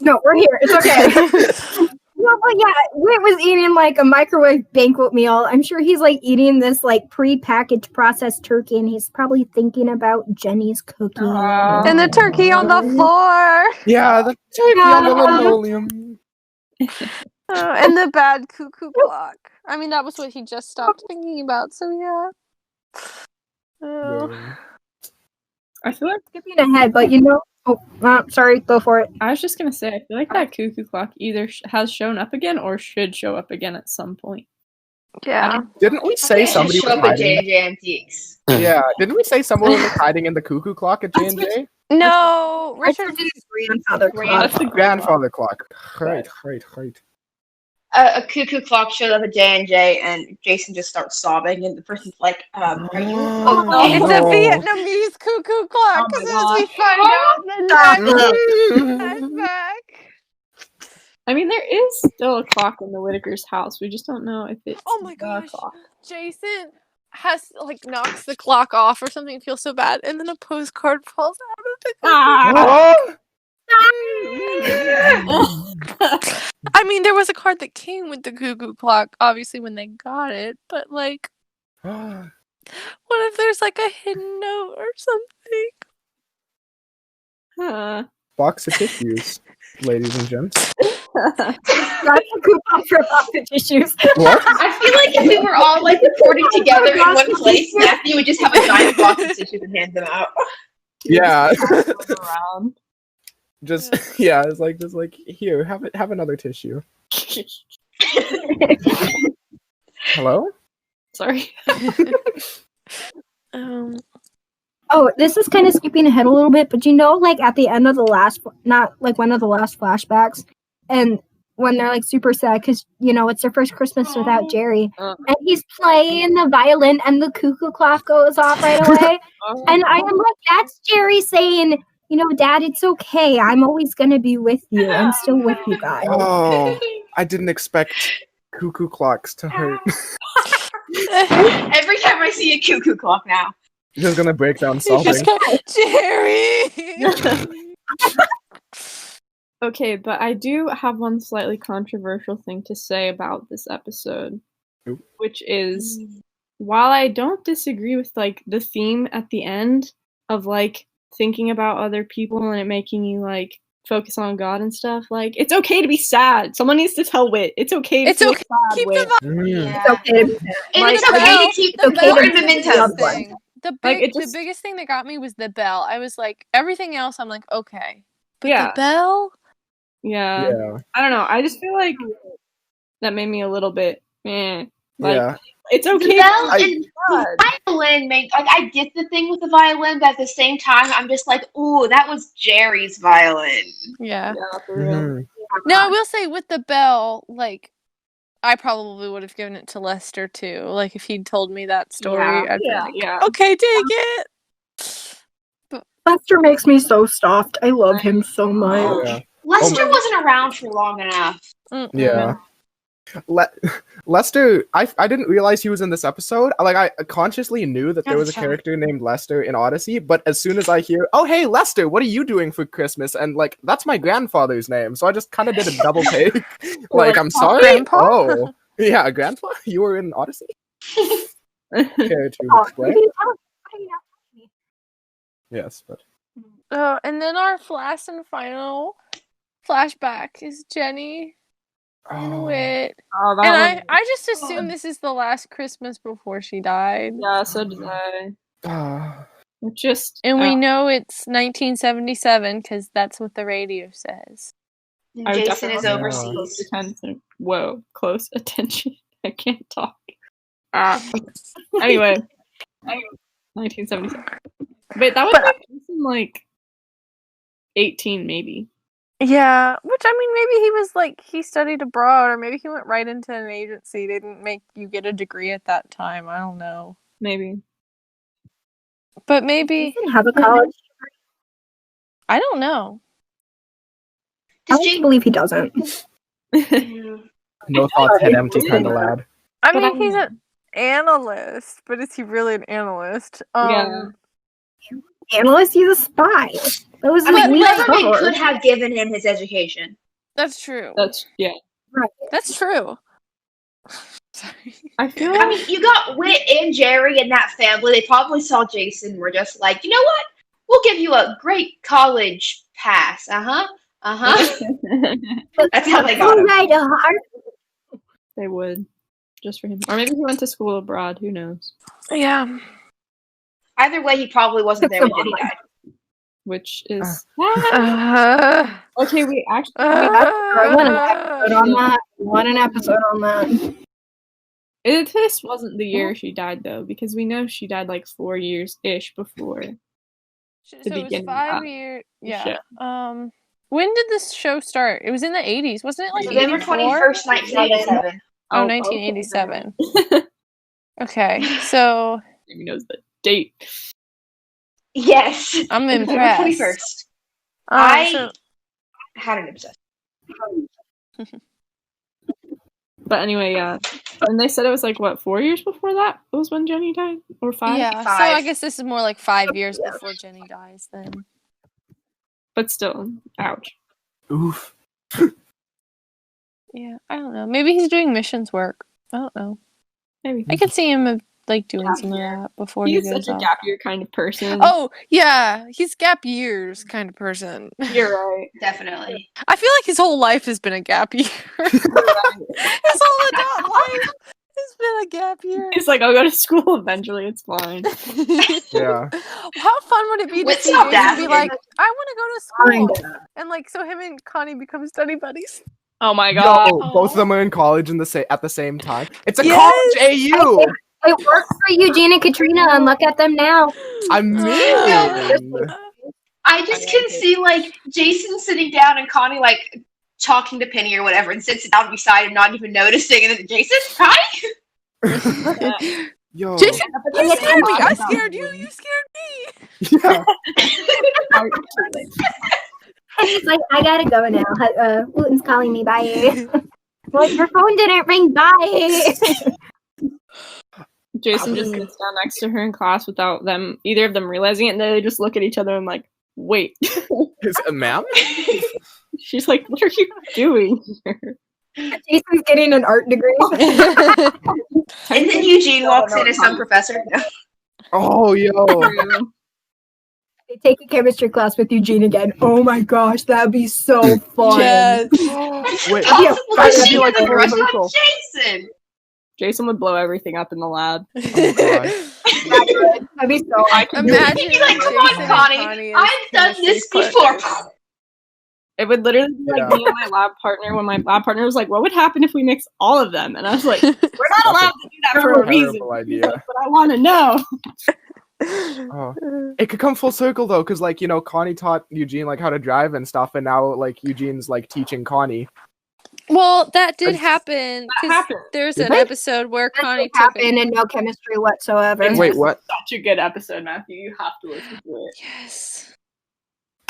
No, we're here. It's okay. No, but yeah, Whit was eating like a microwave banquet meal. I'm sure he's like eating this like pre-packaged processed turkey, and he's probably thinking about Jenny's cooking. And the turkey on the floor. Yeah, the turkey on the linoleum. And the bad cuckoo clock. I mean, that was what he just stopped thinking about, so yeah. I feel like Skipping ahead, but you know, sorry, go for it. I was just gonna say I feel like that cuckoo clock either has shown up again or should show up again at some point. Yeah. Didn't we say somebody show was up at hiding? J&J Antiques. Yeah, didn't we say someone was hiding in the cuckoo clock at J&J? No, Richard. Richard's grandfather. That's the Grandfather clock. Right. A cuckoo clock showed up at J&J, and Jason just starts sobbing, and the person's like, are you okay? It's a Vietnamese cuckoo clock. Oh my As soon as we find out the next back. I mean, there is still a clock in the Whitaker's house. We just don't know if it's Oh my the gosh. clock. Jason has knocks the clock off or something, feels so bad, and then a postcard falls out of the cuckoo. I mean, there was a card that came with the cuckoo clock, obviously, when they got it, but like, what if there's like a hidden note or something? Huh. Box of tissues, ladies and gents. That's a coupon for box of tissues. What? I feel like if we were all like reporting together in one place, Matthew would just have a giant box of tissues and hand them out. Yeah. Around. It's like just like here, have another tissue. Hello? Sorry. Oh, this is kind of skipping ahead a little bit, but you know, like at the end of the last, not like one of the last flashbacks, and when they're like super sad because you know it's their first Christmas without Jerry, and he's playing the violin, and the cuckoo clock goes off right away, and I am like, that's Jerry saying, you know, Dad, it's okay. I'm always gonna be with you. I'm still with you guys. Oh, I didn't expect cuckoo clocks to hurt. Every time I see a cuckoo clock now. Just gonna break down You sobbing. just go, Jerry! Okay, but I do have one slightly controversial thing to say about this episode, Oop. which is while I don't disagree with like the theme at the end of like thinking about other people and it making you like focus on God and stuff, like it's okay to be sad. Someone needs to tell Wit it's okay to It's feel okay. sad. Keep Wit. the Yeah. It's okay to be sad. And Like, it's okay to keep the the bell in was the the mentos. biggest thing. Like, The biggest thing that got me was the bell. I was like, everything else, I'm like, okay. But Yeah. the bell? Yeah. Yeah. I don't know. I just feel like that made me a little bit, Like, Yeah. it's The okay. bell I- and the violin make like I get the thing with the violin, but at the same time, I'm just like, ooh, that was Jerry's violin. Yeah. Yeah, for real. Mhm. No, I will say with the bell, like, I probably would have given it to Lester too. Like, if he'd told me that story, Yeah. I'd be like, Yeah. okay, take it. Lester makes me so soft. I love him so much. Yeah. Lester wasn't around for long enough. Mm-mm. Yeah. Lester, I didn't realize he was in this episode. Like, I consciously knew that there was a character named Lester in Odyssey, but as soon as I hear, oh, hey, Lester, what are you doing for Christmas? And, like, that's my grandfather's name. So I just kind of did a double take. Like, I'm sorry? Grandpa? Oh. Yeah, Grandpa? You were in Odyssey? Care to Oh, explain? maybe Yes, but... And then our last and final flashback is Jenny and Oh. Whit. Oh, that And one. I just assume this is the last Christmas before she died. Yeah, so did I. Ah. Just. And we know it's 1977 because that's what the radio says. And I would Jason is definitely Yeah. overseas. attention. Whoa, close attention. I can't talk. Anyway, 1977. Wait, that was like 18, maybe. Yeah, which I mean, maybe he was like, he studied abroad, or maybe he went right into an agency. They didn't make you get a degree at that time. I don't know. Maybe. But He maybe, doesn't have a college. I don't know. I like to believe he doesn't. No thoughts, head empty kind of lad. I But mean, I he's don't an analyst, but is he really an analyst? Yeah. Analyst, he's a spy. That was I mean, his government cover. could have given him his education. That's true. Yeah. That's true. Sorry. I feel I mean, you got Whit and Jerry in that family. They probably saw Jason and were just like, you know what? We'll give you a great college pass. That's how they got him. Right, a heart. they would. Just for him. Or maybe he went to school abroad. Who knows? Yeah. Either way, he probably wasn't there when Jenny died. Which is. Okay, we actually. I want an episode on that. I want an episode on that. This wasn't the year she died, though, because we know she died like 4 years-ish before. So it beginning was of 5 that years. show. Yeah. When did this show start? It was in the 80s, wasn't it? Like November 84? 21st, 1987. Oh, okay. 1987. Okay, so He knows the date. Yes. I'm November impressed. 21st. Um, I so- had an obsession. But anyway, yeah. And they said it was like, what, 4 years before that was when Jenny died? Or 5? yeah, so 5. I guess this is more like 5 years before Jenny dies then. But still, ouch. Oof. Yeah, I don't know. Maybe he's doing missions work. I don't know. Maybe. I could see him like doing some of that before He's he goes such a off. gap year kind of person. Oh, yeah. He's gap years kind of person. You're right. Definitely. I feel like his whole life has been a gap year. His whole adult life has been a gap year. He's like, I'll go to school eventually, it's fine. Yeah. How fun would it be to What's see up, Jason be Daphne? like, I want to go to school. And like, so him and Connie become study buddies. Oh my god. Yo, both of them are in college at the same time. It's a Yes! college AU. It worked for Eugene and Katrina, and look at them now. I mean, I just can see like Jason sitting down and Connie like talking to Penny or whatever, and sits down beside him, not even noticing, and then Jason, hi. yo, Jason, you scared me. I scared you. You scared me. yeah. He's like, I gotta go now. Wooten's calling me. Bye. Like, her phone didn't ring. Bye. Jason just sits down next to her in class without either of them realizing it, and then they just look at each other and like, wait. Is it ma'am? She's like, what are you doing here? Jason's getting an art degree. And then Eugene walks in as some professor. Oh, yo. They take a chemistry class with Eugene again. Oh my gosh, that'd be so fun. Yes. Wait, Yeah, Possible that'd to be see like the full crush circle. on Jason. Jason would blow everything up in the lab. Oh, God. That'd be so I can Imagine He'd be like, come on, Jason and Connie. Connie as I've done chemistry this before. partners. It would literally be like me and my lab partner when my lab partner was like, what would happen if we mix all of them? And I was like, we're not allowed to do that for a reason. Idea. Like, but I want to know. It could come full circle though, because like, you know, Connie taught Eugene like how to drive and stuff, and now like Eugene's like teaching Connie. Well, that did happen. There's Did an it? episode where That Connie did took happen and no chemistry whatsoever. Wait, what? Such a good episode, Matthew. You have to listen to it. Yes.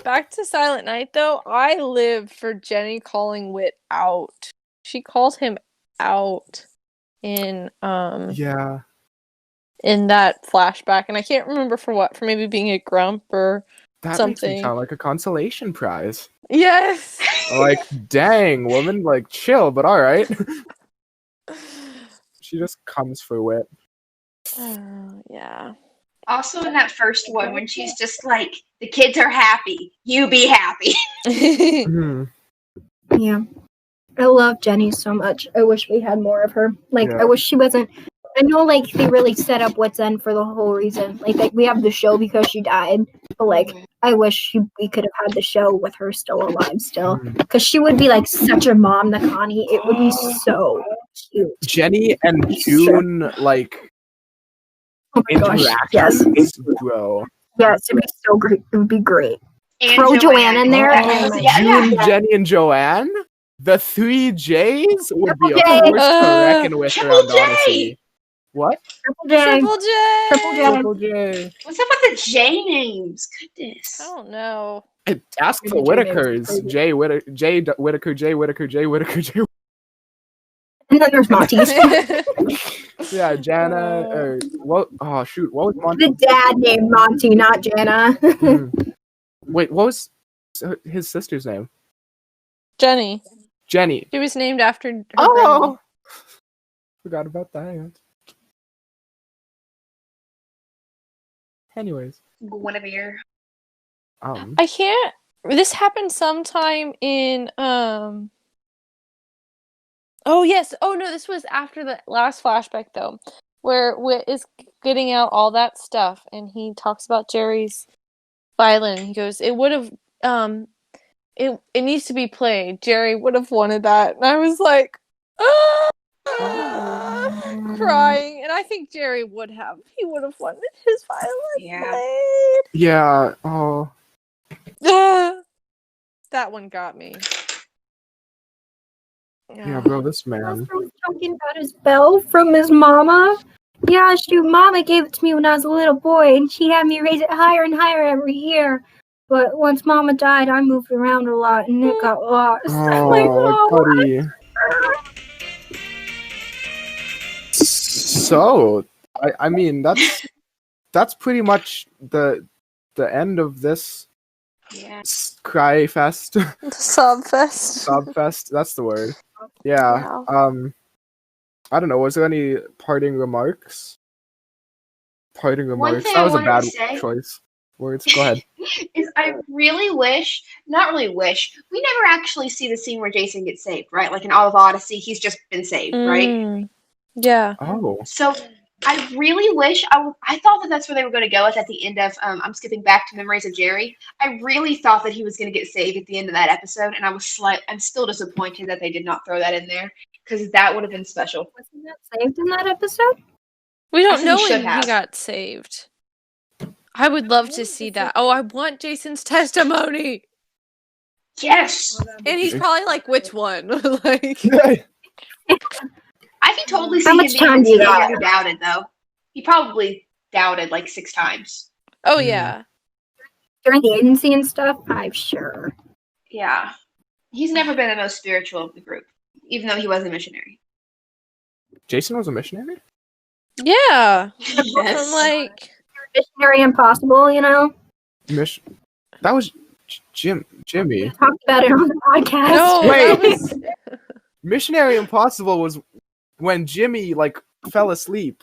Back to Silent Night, though. I live for Jenny calling Wit out. She calls him out in Yeah. in that flashback, and I can't remember for what. For maybe being a grump or That makes something. me sound like a consolation prize. Yes. Like, dang, woman, like, chill, but all right. She just comes for Wit. Yeah. Also in that first one, when she's just like, the kids are happy, you be happy. Mhm. Yeah. I love Jenny so much. I wish we had more of her. Like, Yeah. I wish she wasn't. I know, like, they really set up What's End for the whole reason. Like, we have the show because she died. But, like, I wish we could have had the show with her still alive still. Because she would be, like, such a mom to Connie. It would be so cute. Jenny and June, like, Oh my gosh. Yes. interactions, bro. Yes, it'd be so great. It would be great. And Throw Joanne in there. Yes, And June, Jenny, and Joanne? The 3 J's would be a Triple J. force to reckon with Triple around J. Odyssey. What? Triple J. Triple J. Triple J. Triple J. What's up with the J names? Goodness. I don't know. Ask the J names Whitakers. crazy. J Whitaker, J Whitaker, J Whitaker, J. And then there's Monty's. Yeah, Jana or what? Oh shoot, what was Monty? The dad named Monty, not Jana. Wait, what was his sister's name? Jenny. Jenny. She was named after her Oh, grandma. forgot about that. Anyways, Guinevere. I can't. This happened sometime in Oh yes. Oh no, this was after the last flashback though, where Wit is getting out all that stuff, and he talks about Jerry's violin. He goes, "It would have it needs to be played. Jerry would have wanted that." And I was like, crying. And I think Jerry would have. He would have wanted his violin played. yeah. Oh, That one got me. yeah, bro. This man. Also was talking about his bell from his mama. Yeah, shoot, mama gave it to me when I was a little boy, and she had me raise it higher and higher every year. But once mama died, I moved around a lot, and it got lost. I'm like, Oh, buddy. So, I mean, that's pretty much the end of this Yeah. cry fest, Sob fest. sob fest. That's the word. Yeah. I don't know. Was there any parting remarks? Parting remarks. thing That I was a wanted bad to say- choice. Words. Go ahead. Is I really wish, not really wish, we never actually see the scene where Jason gets saved, right? Like in all of Odyssey, he's just been saved, right? Yeah. Oh. So I really wish, I thought that that's where they were going to go at the end of, I'm skipping back to Memories of Jerry. I really thought that he was going to get saved at the end of that episode, and I'm still disappointed that they did not throw that in there, because that would have been special. Wasn't that saved in that episode? We I don't think know he should when he have. got saved. I would love to see that. Oh, I want Jason's testimony. Yes! And he's probably like, which one? Like, I can totally see How him much being time do you the got? who doubted, though. He probably doubted like 6 times. oh yeah. During the agency and stuff? I'm sure. Yeah. He's never been the most spiritual of the group, even though he was a missionary. Jason was a missionary? Yeah. Yes. I'm like, Missionary Impossible, you know? That was Jimmy. Talked about it on the podcast. no, Wait. that was Missionary Impossible was when Jimmy like fell asleep,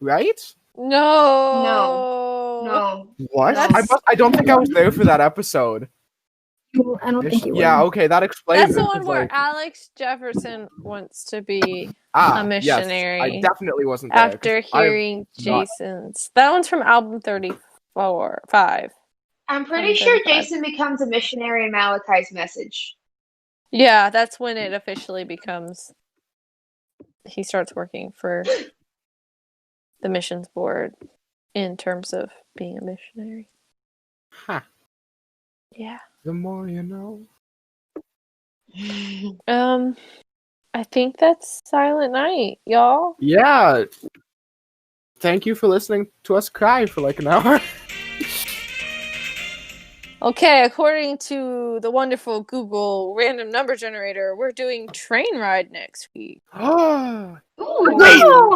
right? No. What? That's- I don't think I was there for that episode. I don't think you would. Yeah, okay, that explains that's it. the one 'cause, where like, Alex Jefferson wants to be a missionary. Yes, I definitely wasn't there. 'cause after I- hearing Jason's. That one's from album 5. I'm pretty sure Jason becomes a missionary in Malachi's message. Yeah, that's when it officially becomes. He starts working for the missions board in terms of being a missionary. Huh. Yeah. The more you know. I think that's Silent Night, y'all. Yeah. Thank you for listening to us cry for like an hour. Okay, according to the wonderful Google random number generator, we're doing Train Ride next week. Wait, Ooh,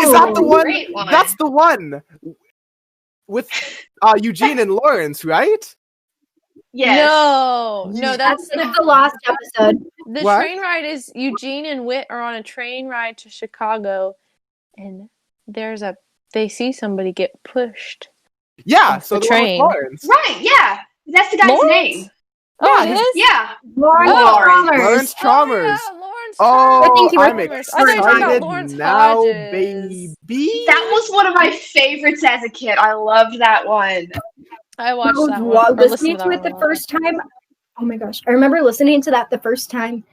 is that the one? great one. That's the one with Eugene and Lawrence, right? yes. No, that's That's the lost episode. the What? train ride is Eugene and Whit are on a train ride to Chicago, and they see somebody get pushed. Yeah, Off so the the one with train. Lawrence. Right, yeah. That's the guy's Lawrence? name. Oh, Yeah, it is? Yeah. Lawrence Lawrence. Chalmers. Lawrence Chalmers. Oh, yeah, Lawrence Oh, I think he was I'm Lawrence. I thought you were talking about excited Lawrence now, Hodges. baby. That was one of my favorites as a kid. I loved that one. I watched I that was one. Or listening listened to that it the one. first time. Oh my gosh. I remember listening to that the first time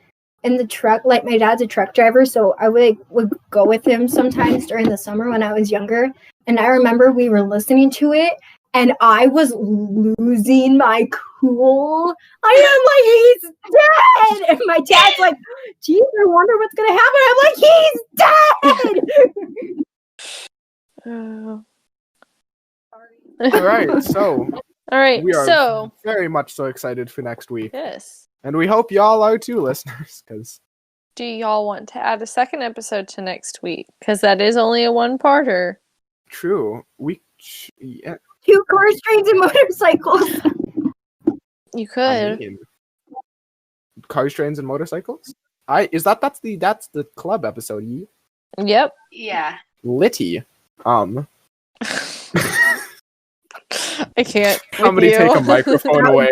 in the truck. Like, my dad's a truck driver, so I would go with him sometimes during the summer when I was younger. And I remember we were listening to it, and I was losing my cool. I am like, he's dead! And my dad's like, geez, I wonder what's going to happen. I'm like, he's dead! Oh. All right, so All right, we are so very much so excited for next week. yes. And we hope y'all are too, listeners, because Do y'all want to add a second episode to next week? Because that is only a one-parter. true. Yeah, 2 cars, trains, and motorcycles. You I could. mean, cars, trains, and motorcycles. That's the club episode. Yep. Yeah. Litty. I can't. Somebody with you. take a microphone away.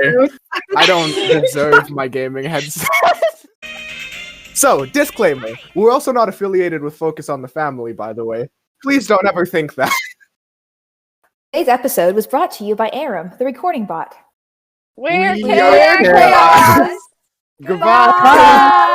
I don't deserve my gaming headset. So, disclaimer. We're also not affiliated with Focus on the Family, by the way. Please don't ever think that. Today's episode was brought to you by Aram, the recording bot. We're We chaos. are chaos. Goodbye. Bye.